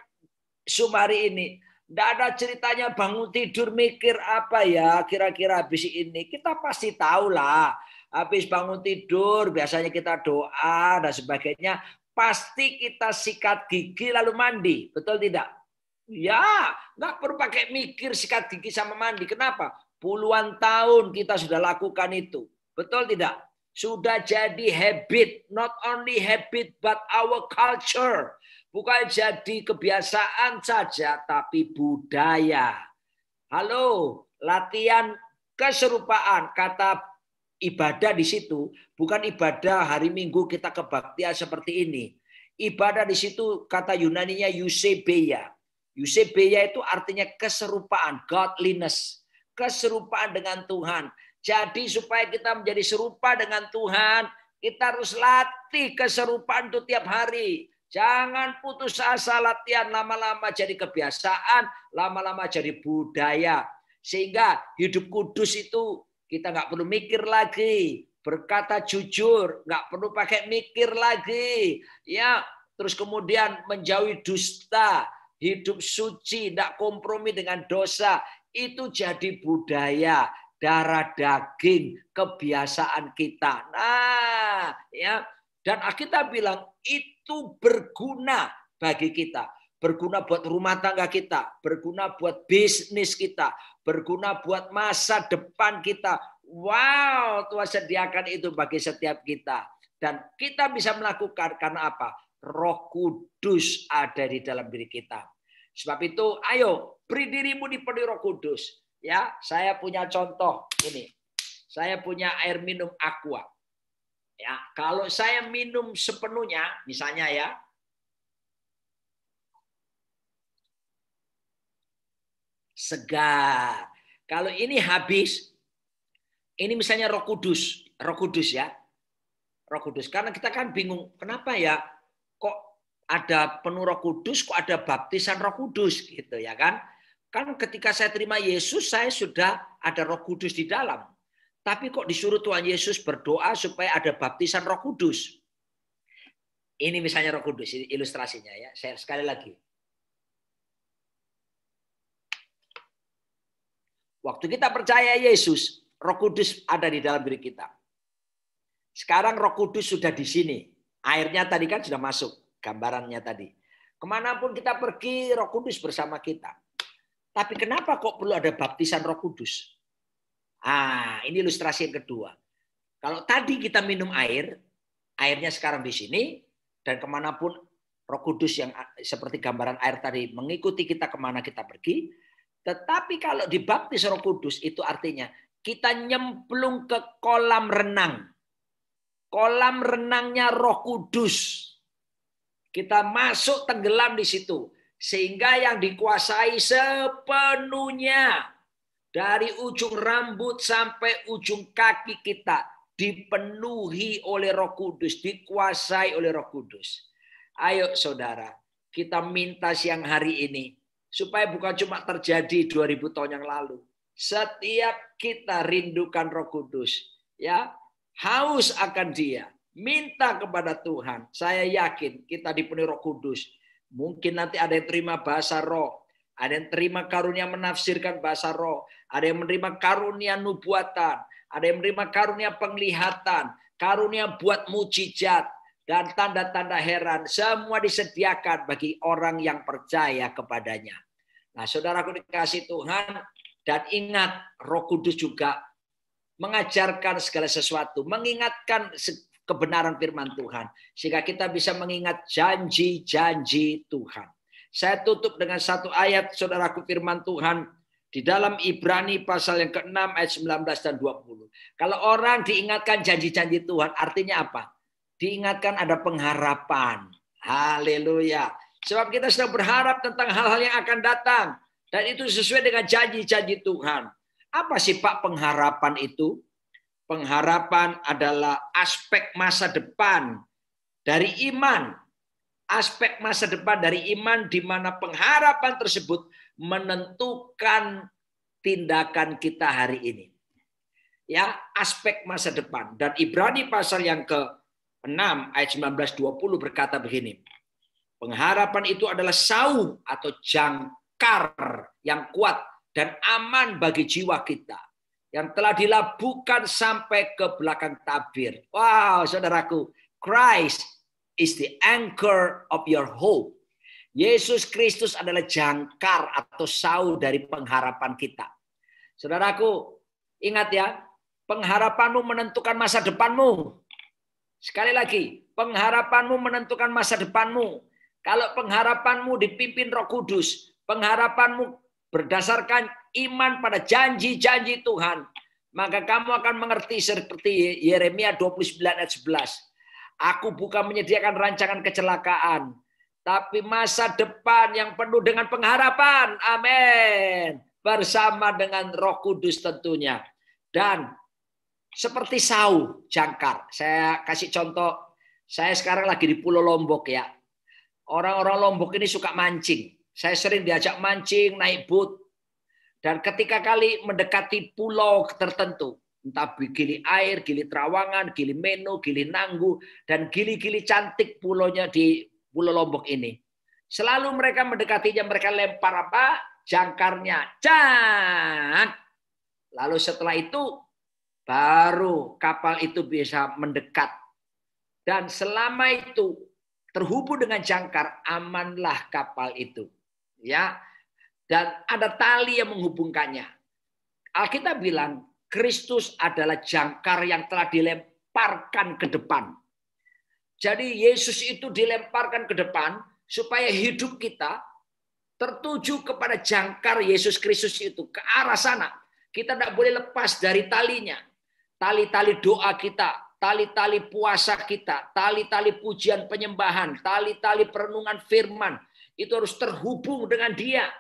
hari ini, tidak ada ceritanya bangun tidur mikir apa ya kira-kira habis ini. Kita pasti tahu lah. Habis bangun tidur biasanya kita doa dan sebagainya. Pasti kita sikat gigi lalu mandi. Betul tidak? Ya, nggak perlu pakai mikir sikat gigi sama mandi. Kenapa? Puluhan tahun kita sudah lakukan itu. Betul tidak? Sudah jadi habit. Not only habit but our culture. Bukan jadi kebiasaan saja, tapi budaya. Halo, latihan keserupaan. Kata ibadah di situ bukan ibadah hari Minggu kita kebaktian seperti ini. Ibadah di situ kata Yunaninya eusebeia. Eusebeia itu artinya keserupaan, godliness. Keserupaan dengan Tuhan. Jadi supaya kita menjadi serupa dengan Tuhan, kita harus latih keserupaan itu tiap hari. Jangan putus asa, latihan lama-lama jadi kebiasaan, lama-lama jadi budaya. Sehingga hidup kudus itu kita nggak perlu mikir lagi. Berkata jujur, nggak perlu pakai mikir lagi. Ya, terus kemudian menjauhi dusta, hidup suci, tidak kompromi dengan dosa. Itu jadi budaya, darah daging, kebiasaan kita. Nah, ya. Dan Alkitab bilang itu berguna bagi kita. Berguna buat rumah tangga kita. Berguna buat bisnis kita. Berguna buat masa depan kita. Wow, Tuhan sediakan itu bagi setiap kita. Dan kita bisa melakukan karena apa? Roh Kudus ada di dalam diri kita. Sebab itu, ayo beri dirimu dipenuhi Roh Kudus. Ya, saya punya contoh ini. Saya punya air minum Aqua. Ya, kalau saya minum sepenuhnya, misalnya ya, segar. Kalau ini habis, ini misalnya Roh Kudus ya, Roh Kudus. Karena kita kan bingung, kenapa ya, kok ada penuh Roh Kudus, kok ada baptisan Roh Kudus, gitu ya kan? Kan ketika saya terima Yesus, saya sudah ada Roh Kudus di dalam. Tapi kok disuruh Tuhan Yesus berdoa supaya ada baptisan Roh Kudus. Ini misalnya Roh Kudus, ini ilustrasinya ya. Saya sekali lagi. Waktu kita percaya Yesus, Roh Kudus ada di dalam diri kita. Sekarang Roh Kudus sudah di sini. Airnya tadi kan sudah masuk, gambarannya tadi. Kemanapun kita pergi, Roh Kudus bersama kita. Tapi kenapa kok perlu ada baptisan Roh Kudus? Ini ilustrasi yang kedua. Kalau tadi kita minum air, airnya sekarang di sini, dan kemanapun Roh Kudus yang seperti gambaran air tadi mengikuti kita kemana kita pergi. Tetapi kalau dibaptis Roh Kudus itu artinya kita nyemplung ke kolam renang. Kolam renangnya Roh Kudus. Kita masuk tenggelam di situ. Sehingga yang dikuasai sepenuhnya dari ujung rambut sampai ujung kaki kita dipenuhi oleh Roh Kudus, dikuasai oleh Roh Kudus. Ayo saudara, kita minta siang hari ini supaya bukan cuma terjadi 2000 tahun yang lalu. Setiap kita rindukan Roh Kudus, ya, haus akan Dia, minta kepada Tuhan. Saya yakin kita dipenuhi Roh Kudus. Mungkin nanti ada yang terima bahasa roh, ada yang terima karunia menafsirkan bahasa roh, ada yang menerima karunia nubuatan, ada yang menerima karunia penglihatan, karunia buat mujizat, dan tanda-tanda heran. Semua disediakan bagi orang yang percaya kepadanya. Nah, saudaraku dikasih Tuhan, dan ingat Roh Kudus juga mengajarkan segala sesuatu, mengingatkan kebenaran firman Tuhan. Sehingga kita bisa mengingat janji-janji Tuhan. Saya tutup dengan satu ayat, saudaraku, firman Tuhan di dalam Ibrani pasal yang ke-6 ayat 19 dan 20. Kalau orang diingatkan janji-janji Tuhan, artinya apa? Diingatkan ada pengharapan. Haleluya. Sebab kita sedang berharap tentang hal-hal yang akan datang. Dan itu sesuai dengan janji-janji Tuhan. Apa sih Pak pengharapan itu? Pengharapan adalah aspek masa depan dari iman. Aspek masa depan dari iman di mana pengharapan tersebut menentukan tindakan kita hari ini. Ya, aspek masa depan. Dan Ibrani pasal yang ke-6 ayat 19-20 berkata begini. Pengharapan itu adalah sauh atau jangkar yang kuat dan aman bagi jiwa kita. Yang telah dilabuhkan sampai ke belakang tabir. Wow, saudaraku. Christ is the anchor of your hope. Yesus Kristus adalah jangkar atau sauh dari pengharapan kita. Saudaraku, ingat ya. Pengharapanmu menentukan masa depanmu. Sekali lagi, pengharapanmu menentukan masa depanmu. Kalau pengharapanmu dipimpin Roh Kudus, pengharapanmu berdasarkan iman pada janji-janji Tuhan, maka kamu akan mengerti seperti Yeremia 29 ayat 11. Aku bukan menyediakan rancangan kecelakaan, tapi masa depan yang penuh dengan pengharapan. Amin. Bersama dengan Roh Kudus tentunya. Dan seperti sauh jangkar. Saya kasih contoh. Saya sekarang lagi di Pulau Lombok ya. Orang-orang Lombok ini suka mancing. Saya sering diajak mancing, naik boat. Dan ketika kali mendekati pulau tertentu, entah Gili Air, Gili Trawangan, Gili Meno, Gili Nanggu, dan gili-gili cantik pulaunya di Pulau Lombok ini. Selalu mereka mendekatinya, mereka lempar apa? Jangkarnya. Cang! Lalu setelah itu, baru kapal itu bisa mendekat. Dan selama itu terhubung dengan jangkar, amanlah kapal itu. Ya, dan ada tali yang menghubungkannya. Alkitab bilang Kristus adalah jangkar yang telah dilemparkan ke depan. Jadi Yesus itu dilemparkan ke depan supaya hidup kita tertuju kepada jangkar Yesus Kristus itu, ke arah sana. Kita tidak boleh lepas dari talinya. Tali-tali doa kita, tali-tali puasa kita, tali-tali pujian penyembahan, tali-tali perenungan firman. Itu harus terhubung dengan Dia.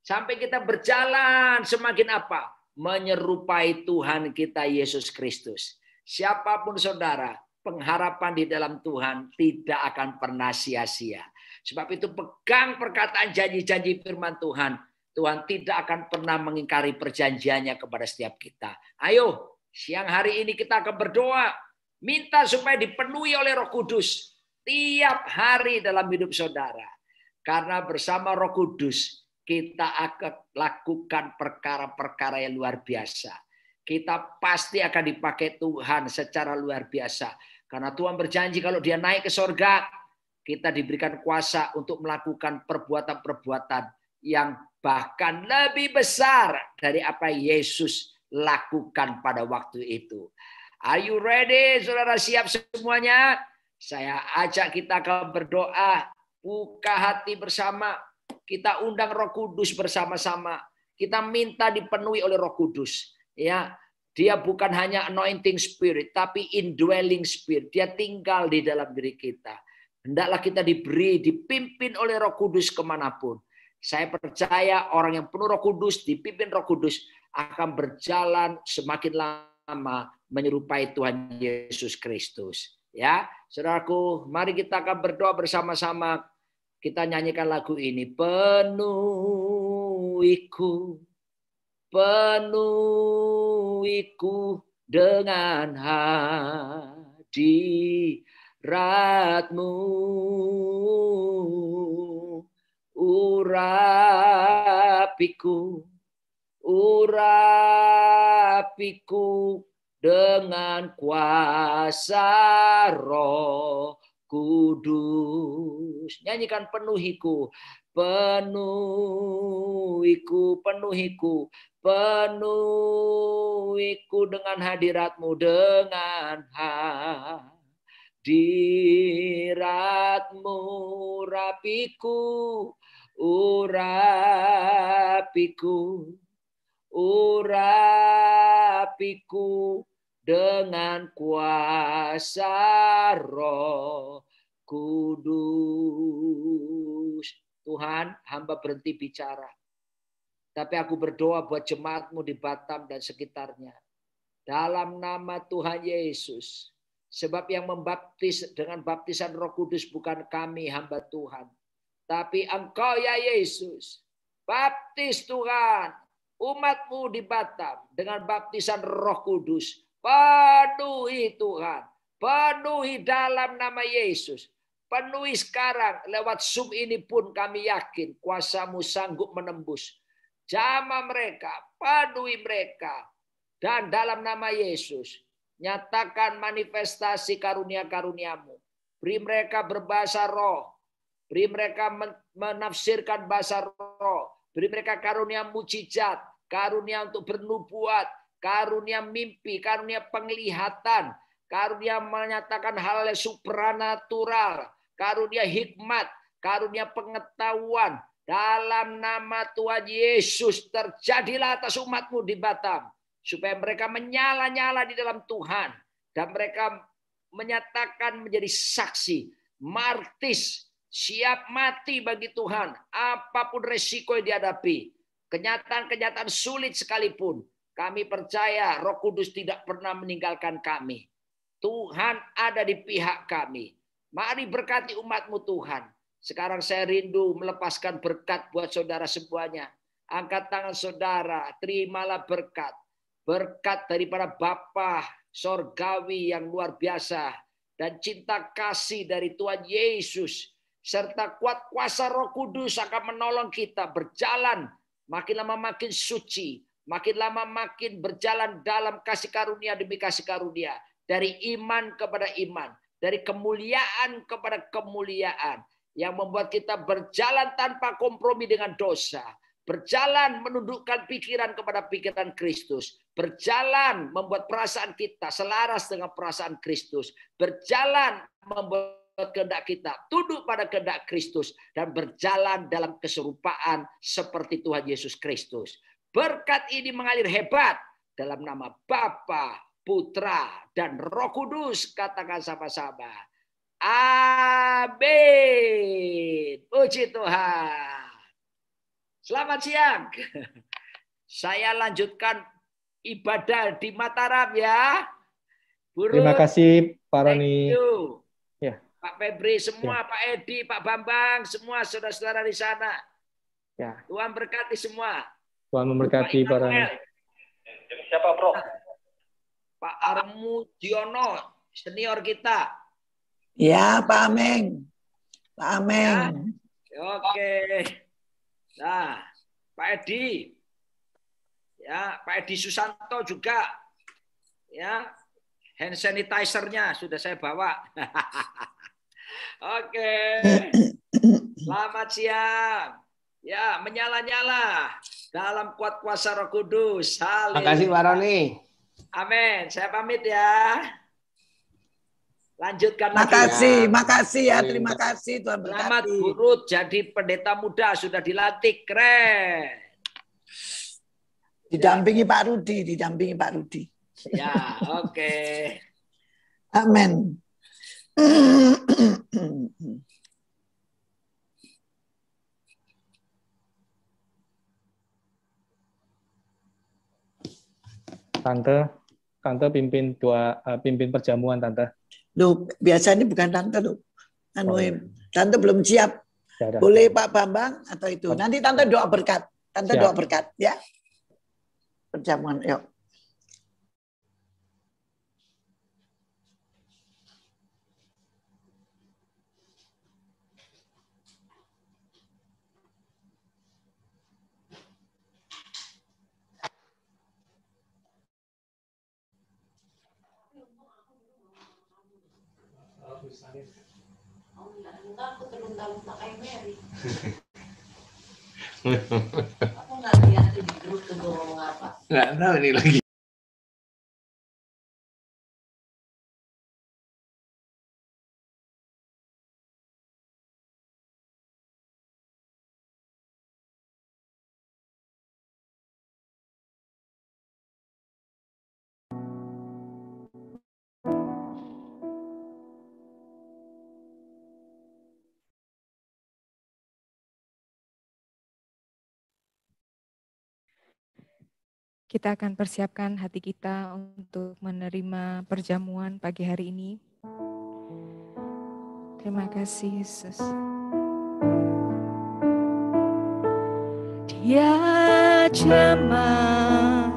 Sampai kita berjalan semakin apa? Menyerupai Tuhan kita Yesus Kristus. Siapapun saudara, pengharapan di dalam Tuhan tidak akan pernah sia-sia. Sebab itu pegang perkataan janji-janji firman Tuhan. Tuhan tidak akan pernah mengingkari perjanjiannya kepada setiap kita. Ayo, siang hari ini kita akan berdoa. Minta supaya dipenuhi oleh Roh Kudus. Tiap hari dalam hidup saudara. Karena bersama Roh Kudus kita akan lakukan perkara-perkara yang luar biasa. Kita pasti akan dipakai Tuhan secara luar biasa. Karena Tuhan berjanji kalau Dia naik ke sorga, kita diberikan kuasa untuk melakukan perbuatan-perbuatan yang bahkan lebih besar dari apa Yesus lakukan pada waktu itu. Are you ready? Saudara siap semuanya? Saya ajak kita akan berdoa. buka hati bersama, kita undang Roh Kudus bersama-sama. Kita minta dipenuhi oleh Roh Kudus. Ya, dia bukan hanya anointing spirit, tapi indwelling spirit. Dia tinggal di dalam diri kita. Hendaklah kita diberi, dipimpin oleh Roh Kudus kemanapun. Saya percaya orang yang penuh Roh Kudus, dipimpin Roh Kudus, akan berjalan semakin lama menyerupai Tuhan Yesus Kristus. Ya, saudaraku, mari kita akan berdoa bersama-sama. Kita nyanyikan lagu ini. Penuhiku, penuhiku dengan hadirat-Mu, urapiku, urapiku dengan kuasa Roh Kudus. Nyanyikan penuhiku, penuhiku, penuhiku, penuhiku dengan hadirat-Mu, dengan hadirat-Mu, urapiku, urapiku, urapiku dengan kuasa Roh Kudus. Tuhan, hamba berhenti bicara. Tapi aku berdoa buat jemaat-Mu di Batam dan sekitarnya. Dalam nama Tuhan Yesus. Sebab yang membaptis dengan baptisan Roh Kudus bukan kami, hamba Tuhan. Tapi Engkau ya Yesus. Baptis Tuhan umat-Mu di Batam dengan baptisan Roh Kudus. Penuhi Tuhan. Penuhi dalam nama Yesus. Penuhi sekarang. Lewat Zoom ini pun kami yakin kuasa-Mu sanggup menembus. Jamah mereka. Penuhi mereka. Dan dalam nama Yesus. Nyatakan manifestasi karunia-karunia-Mu. Beri mereka berbahasa roh. Beri mereka menafsirkan bahasa roh. Beri mereka karunia mujizat. Karunia untuk bernubuat. Karunia mimpi, karunia penglihatan, karunia menyatakan hal yang supranatural, karunia hikmat, karunia pengetahuan. Dalam nama Tuhan Yesus terjadilah atas umat-Mu di Batam. Supaya mereka menyala-nyala di dalam Tuhan. Dan mereka menyatakan menjadi saksi, martis, siap mati bagi Tuhan. Apapun resiko yang dihadapi. Kenyataan-kenyataan sulit sekalipun. Kami percaya Roh Kudus tidak pernah meninggalkan kami. Tuhan ada di pihak kami. Mari berkati umat-Mu Tuhan. Sekarang saya rindu melepaskan berkat buat saudara semuanya. Angkat tangan saudara, terimalah berkat. Berkat daripada Bapa Sorgawi yang luar biasa. Dan cinta kasih dari Tuhan Yesus. Serta kuat kuasa Roh Kudus akan menolong kita berjalan. Makin lama makin suci. Makin lama makin berjalan dalam kasih karunia demi kasih karunia. Dari iman kepada iman. Dari kemuliaan kepada kemuliaan. Yang membuat kita berjalan tanpa kompromi dengan dosa. Berjalan menundukkan pikiran kepada pikiran Kristus. Berjalan membuat perasaan kita selaras dengan perasaan Kristus. Berjalan membuat kehendak kita tunduk pada kehendak Kristus. Dan berjalan dalam keserupaan seperti Tuhan Yesus Kristus. Berkat ini mengalir hebat dalam nama Bapa, Putra, dan Roh Kudus. Katakan sama-sama. Amin. Puji Tuhan. Selamat siang. Saya lanjutkan ibadah di Mataram ya. Burung. Terima kasih Pak Roni. Ya. Pak Febri semua, ya. Pak Edi, Pak Bambang, semua saudara-saudara di sana. Ya. Tuhan berkati semua. Tuhan memberkati Pak Roni. Siapa Bro? Pak Armudiono, senior kita. Ya, Pak Ameng. Pak Ameng. Ya. Oke. Nah, Pak Edi. Ya, Pak Edi Susanto juga. Ya, hand sanitizer-nya sudah saya bawa. Oke. Selamat siang. Ya, menyala-nyala dalam kuat kuasa Roh Kudus. Haleluya. Terima kasih Pak Roni. Amin. Saya pamit ya. Lanjutkan lagi. Makasih ya, terima kasih Tuhan berkati. Selamat Bu Ruth jadi pendeta muda, sudah dilantik, keren. Didampingi Pak Rudi. Ya, oke. Amin. Tante pimpin perjamuan Tante. Loh, biasanya bukan Tante loh. Ya. Tante belum siap. Ya, boleh Pak Bambang atau itu. Nanti Tante doa berkat. Tante doa berkat ya. Perjamuan, yuk. Aku terlunta-lunta kayak Mary. Aku nggak lihat di grup tuh gue ngomong apa. Nggak tahu ini lagi. Kita akan persiapkan hati kita untuk menerima perjamuan pagi hari ini. Terima kasih Yesus. Dia jamah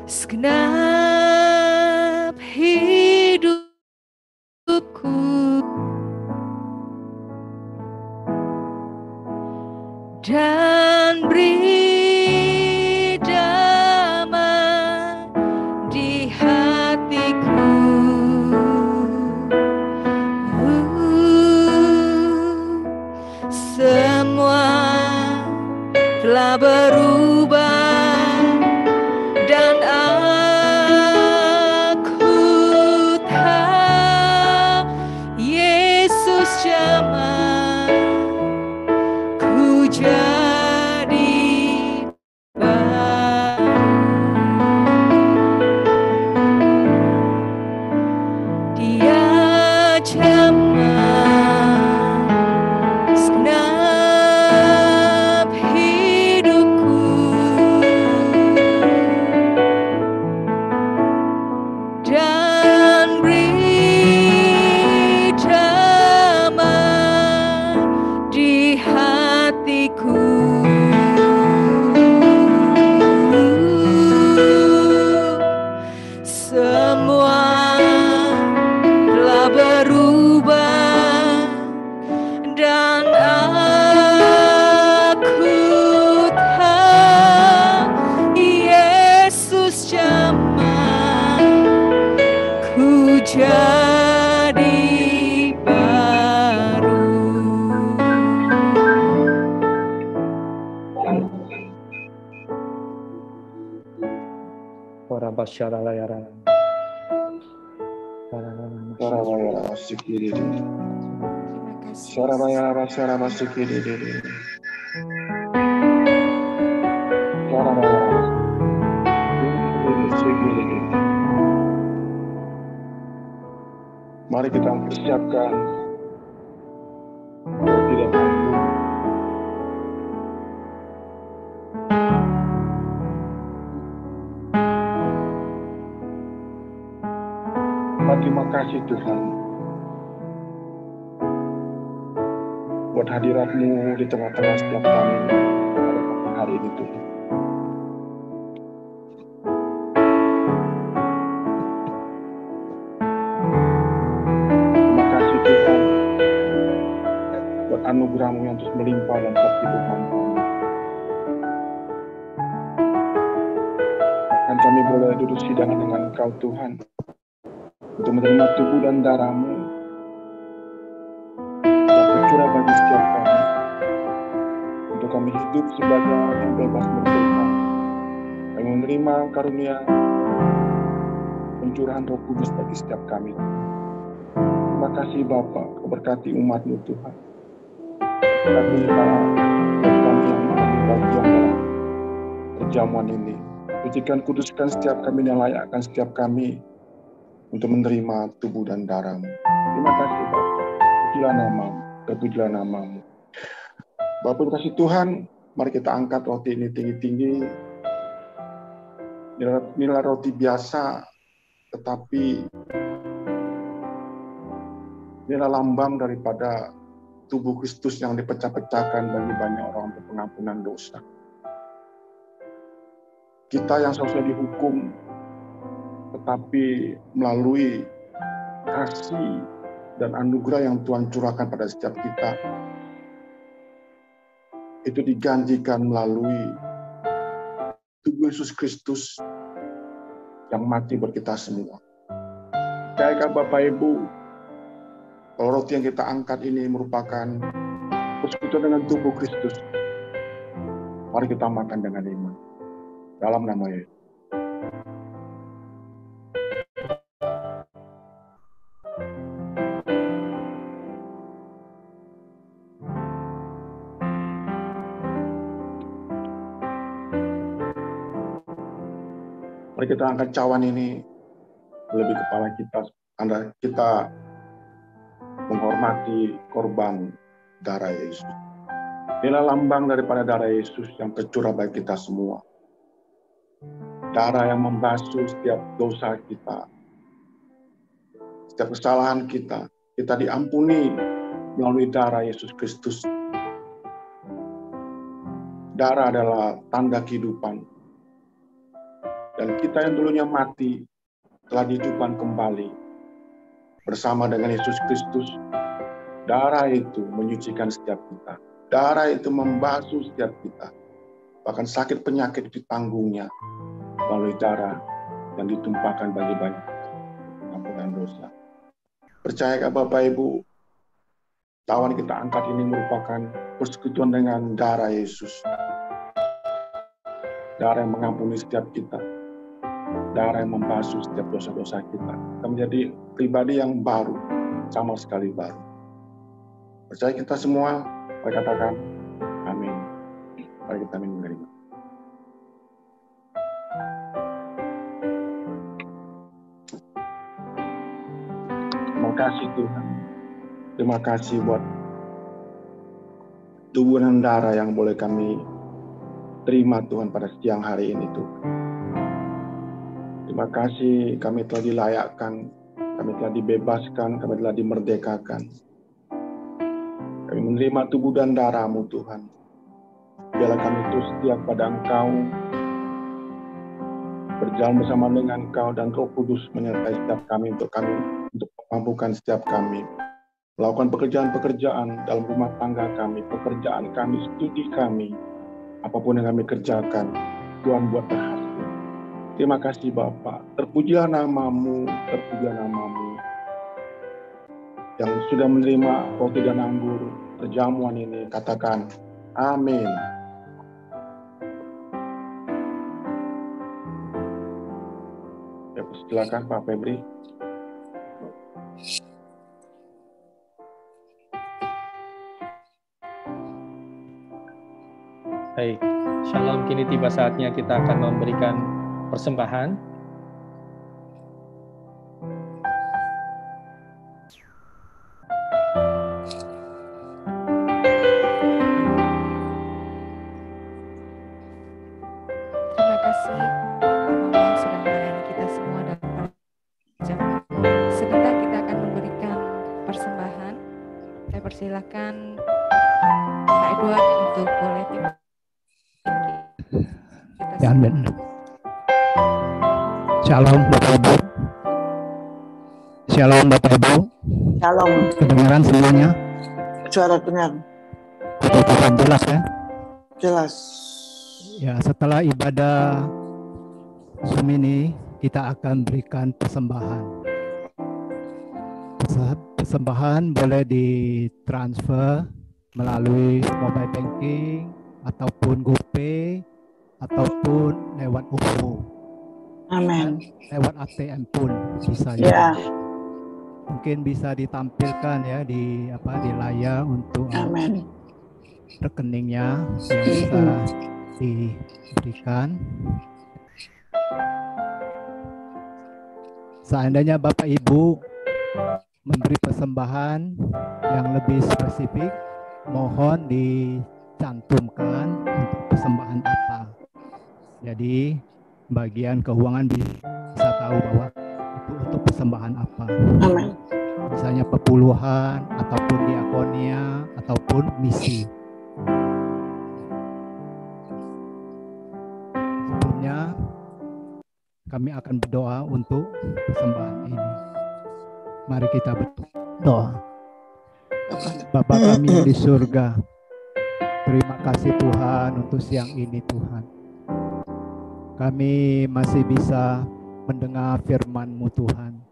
segenap hidupku, dan beri damai di hatiku. Semua telah berubah dan aku tahu Yesus jamah ku jadi baru. Dia jamah segenap hidupku, dan beri damai di hatiku. Semua telah berubah dan aku tahu Yesus jamah ku jadi baru. Ora basyara layara. Sarabaya sikiri. Sarabaya sikiri. Sarabaya sikiri. Mari kita persiapkan roti dan anggur. Terima kasih Tuhan buat hadirat-Mu di tengah-tengah setiap kami pada hari ini Tuhan. Terima kasih Tuhan buat anugerah-Mu yang terus melimpah dalam kehidupan kami. Bahkan kami boleh duduk sidangan dengan Engkau Tuhan, untuk menerima tubuh dan darah-Mu yang tercurah bagi setiap kami, untuk kami hidup sebagai orang yang bebas merdeka, kami menerima karunia pencurahan Roh Kudus bagi setiap kami. Terima kasih Bapa, berkati umat-Mu Tuhan. Berkati para kami yang menjadi bagian dalam perjamuan ini. Sucikan, kuduskan setiap kami dan layakkan setiap kami untuk menerima tubuh dan darah-Mu. Terima kasih Bapa. Pujilah nama-Mu, terpujilah nama-Mu. Bapa kasih Tuhan, mari kita angkat roti ini tinggi-tinggi. Inilah roti biasa, tetapi inilah lambang daripada tubuh Kristus yang dipecah-pecahkan bagi banyak orang untuk pengampunan dosa. Kita yang seharusnya dihukum, tetapi melalui kasih dan anugerah yang Tuhan curahkan pada setiap kita, itu digantikan melalui tubuh Yesus Kristus yang mati buat kita semua. Percayakan Bapak Ibu, kalau roti yang kita angkat ini merupakan persekutuan dengan tubuh Kristus, mari kita makan dengan iman. Dalam nama Yesus. Mari kita angkat cawan ini lebih kepala kita menghormati korban darah Yesus. Inilah lambang daripada darah Yesus yang tercurah bagi kita semua. Darah yang membasuh setiap dosa kita, setiap kesalahan kita. Kita diampuni melalui darah Yesus Kristus. Darah adalah tanda kehidupan. Dan kita yang dulunya mati telah dihidupkan kembali bersama dengan Yesus Kristus. Darah itu menyucikan setiap kita. Darah itu membasuh setiap kita. Bahkan sakit penyakit ditanggungnya melalui darah yang ditumpahkan bagi banyak pengampunan dosa. Percayakah Bapak Ibu, tawan kita angkat ini merupakan persekutuan dengan darah Yesus. Darah yang mengampuni setiap kita. Darah yang membasuh setiap dosa-dosa kita. Kita menjadi pribadi yang baru, sama sekali baru. Percaya kita semua, mari katakan, amin. Mari kita menerima. Terima kasih Tuhan. Terima kasih buat tubuh dan darah yang boleh kami terima Tuhan pada siang hari ini Tuhan. Terima kasih kami telah dilayakkan, kami telah dibebaskan, kami telah dimerdekakan. Kami menerima tubuh dan darah-Mu Tuhan. Biarlah kami terus setia pada Engkau, berjalan bersama dengan Engkau dan Roh Kudus menyertai setiap kami untuk memampukan setiap kami. Melakukan pekerjaan-pekerjaan dalam rumah tangga kami, pekerjaan kami, studi kami, apapun yang kami kerjakan, Tuhan buat berhasil. Terima kasih Bapa, terpujilah nama-Mu, terpujilah nama-Mu yang sudah menerima roti dan anggur perjamuan ini. Katakan, amin. Ya, silakan Pak Febri. Baik, Shalom, kini tiba saatnya kita akan memberikan persembahan. Terima kasih Allah sudah melayani kita semua dan perjamuan. Sebentar kita akan memberikan persembahan. Saya persilakan Pak Edward untuk boleh kita Amin. Shalom Bapak Ibu. Shalom Bapak Ibu. Shalom. Kedengaran semuanya? Suara dengar. Kedengaran jelas ya? Jelas. Ya, setelah ibadah Zoom ini kita akan berikan persembahan. Persembahan boleh ditransfer melalui mobile banking ataupun GoPay ataupun lewat OVO. Amin. Lewat ATM pun bisa. Ya. mungkin bisa ditampilkan ya di layar untuk Amin. rekeningnya yang bisa diberikan. Seandainya Bapak Ibu memberi persembahan yang lebih spesifik, mohon dicantumkan untuk persembahan apa. Jadi bagian keuangan bisa tahu bahwa itu untuk persembahan apa. Amin. Misalnya pepuluhan, ataupun diakonia, ataupun misi. Sebelumnya kami akan berdoa untuk persembahan ini. Mari kita berdoa. Bapa kami yang di surga, terima kasih Tuhan untuk siang ini Tuhan. Kami masih bisa mendengar firman-Mu Tuhan.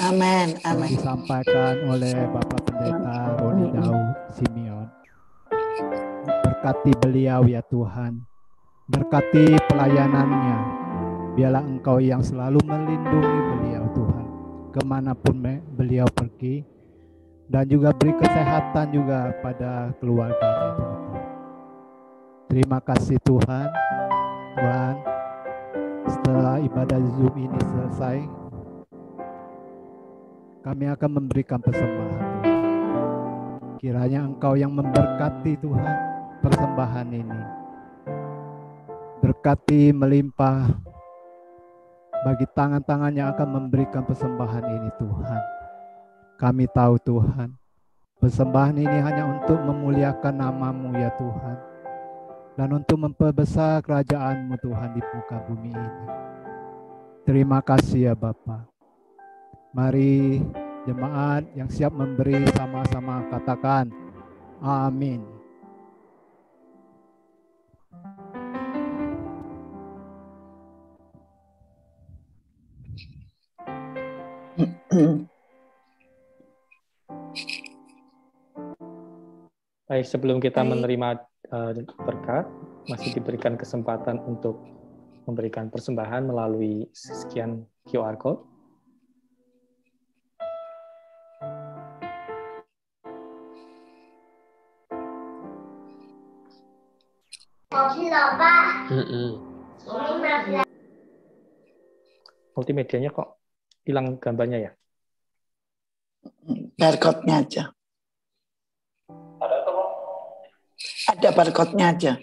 Amin. Amin. Disampaikan oleh Bapak Pendeta Roni Daud Simeon. Berkati beliau ya Tuhan. Berkati pelayanannya. Biarlah Engkau yang selalu melindungi beliau Tuhan. Kemanapun beliau pergi. Dan juga beri kesehatan juga pada keluarganya Tuhan. Terima kasih Tuhan. Tuhan, setelah ibadah Zoom ini selesai, kami akan memberikan persembahan. Kiranya Engkau yang memberkati Tuhan persembahan ini. Berkati melimpah bagi tangan-tangan yang akan memberikan persembahan ini Tuhan. Kami tahu Tuhan, persembahan ini hanya untuk memuliakan nama-Mu ya Tuhan. Dan untuk memperbesar kerajaan-Mu Tuhan di muka bumi ini. Terima kasih ya Bapa. Mari jemaat yang siap memberi sama-sama katakan amin. Baik, sebelum kita menerima berkat, masih diberikan kesempatan untuk memberikan persembahan melalui sekian QR Code. Multimedianya kok hilang gambarnya ya? Barcode-nya aja. Ada barcode-nya aja.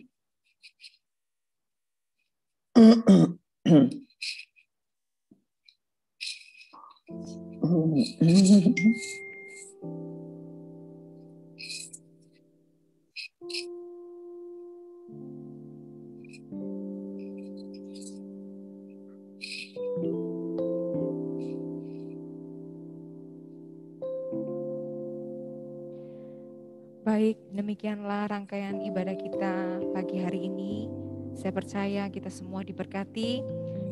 Baik, demikianlah rangkaian ibadah kita pagi hari ini. Saya percaya kita semua diberkati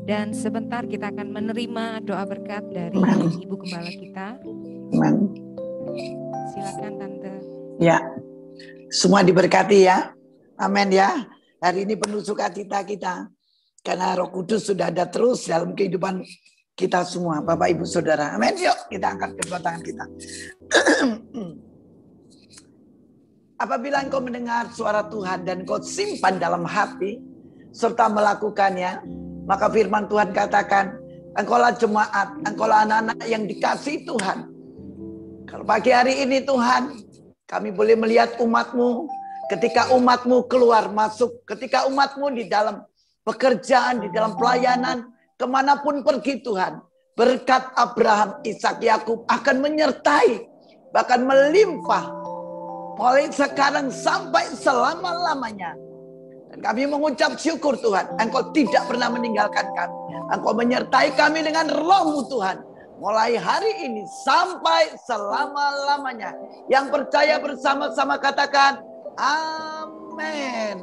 dan sebentar kita akan menerima doa berkat dari Ibu Gembala kita. Amin. Silakan Tante. Ya, semua diberkati ya. Amin ya. Hari ini penuh sukacita kita. Karena Roh Kudus sudah ada terus dalam kehidupan kita semua. Bapak, Ibu, Saudara. Amin. Yuk kita angkat kedua tangan kita. Apabila engkau mendengar suara Tuhan dan engkau simpan dalam hati serta melakukannya, maka firman Tuhan katakan, engkaulah jemaat, engkaulah anak-anak yang dikasihi Tuhan. Kalau pagi hari ini Tuhan, kami boleh melihat umat-Mu, ketika umat-Mu keluar masuk, ketika umat-Mu di dalam pekerjaan, di dalam pelayanan, kemanapun pergi Tuhan, berkat Abraham, Ishak, Yakub akan menyertai, bahkan melimpah, mulai sekarang sampai selama-lamanya. Dan kami mengucap syukur Tuhan, Engkau tidak pernah meninggalkan kami. Engkau menyertai kami dengan Roh-Mu Tuhan. Mulai hari ini sampai selama-lamanya. Yang percaya bersama-sama katakan, amin.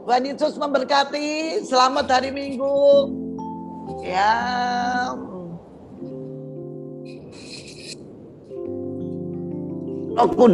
Tuhan Yesus memberkati. Selamat hari Minggu. Ya. Walaupun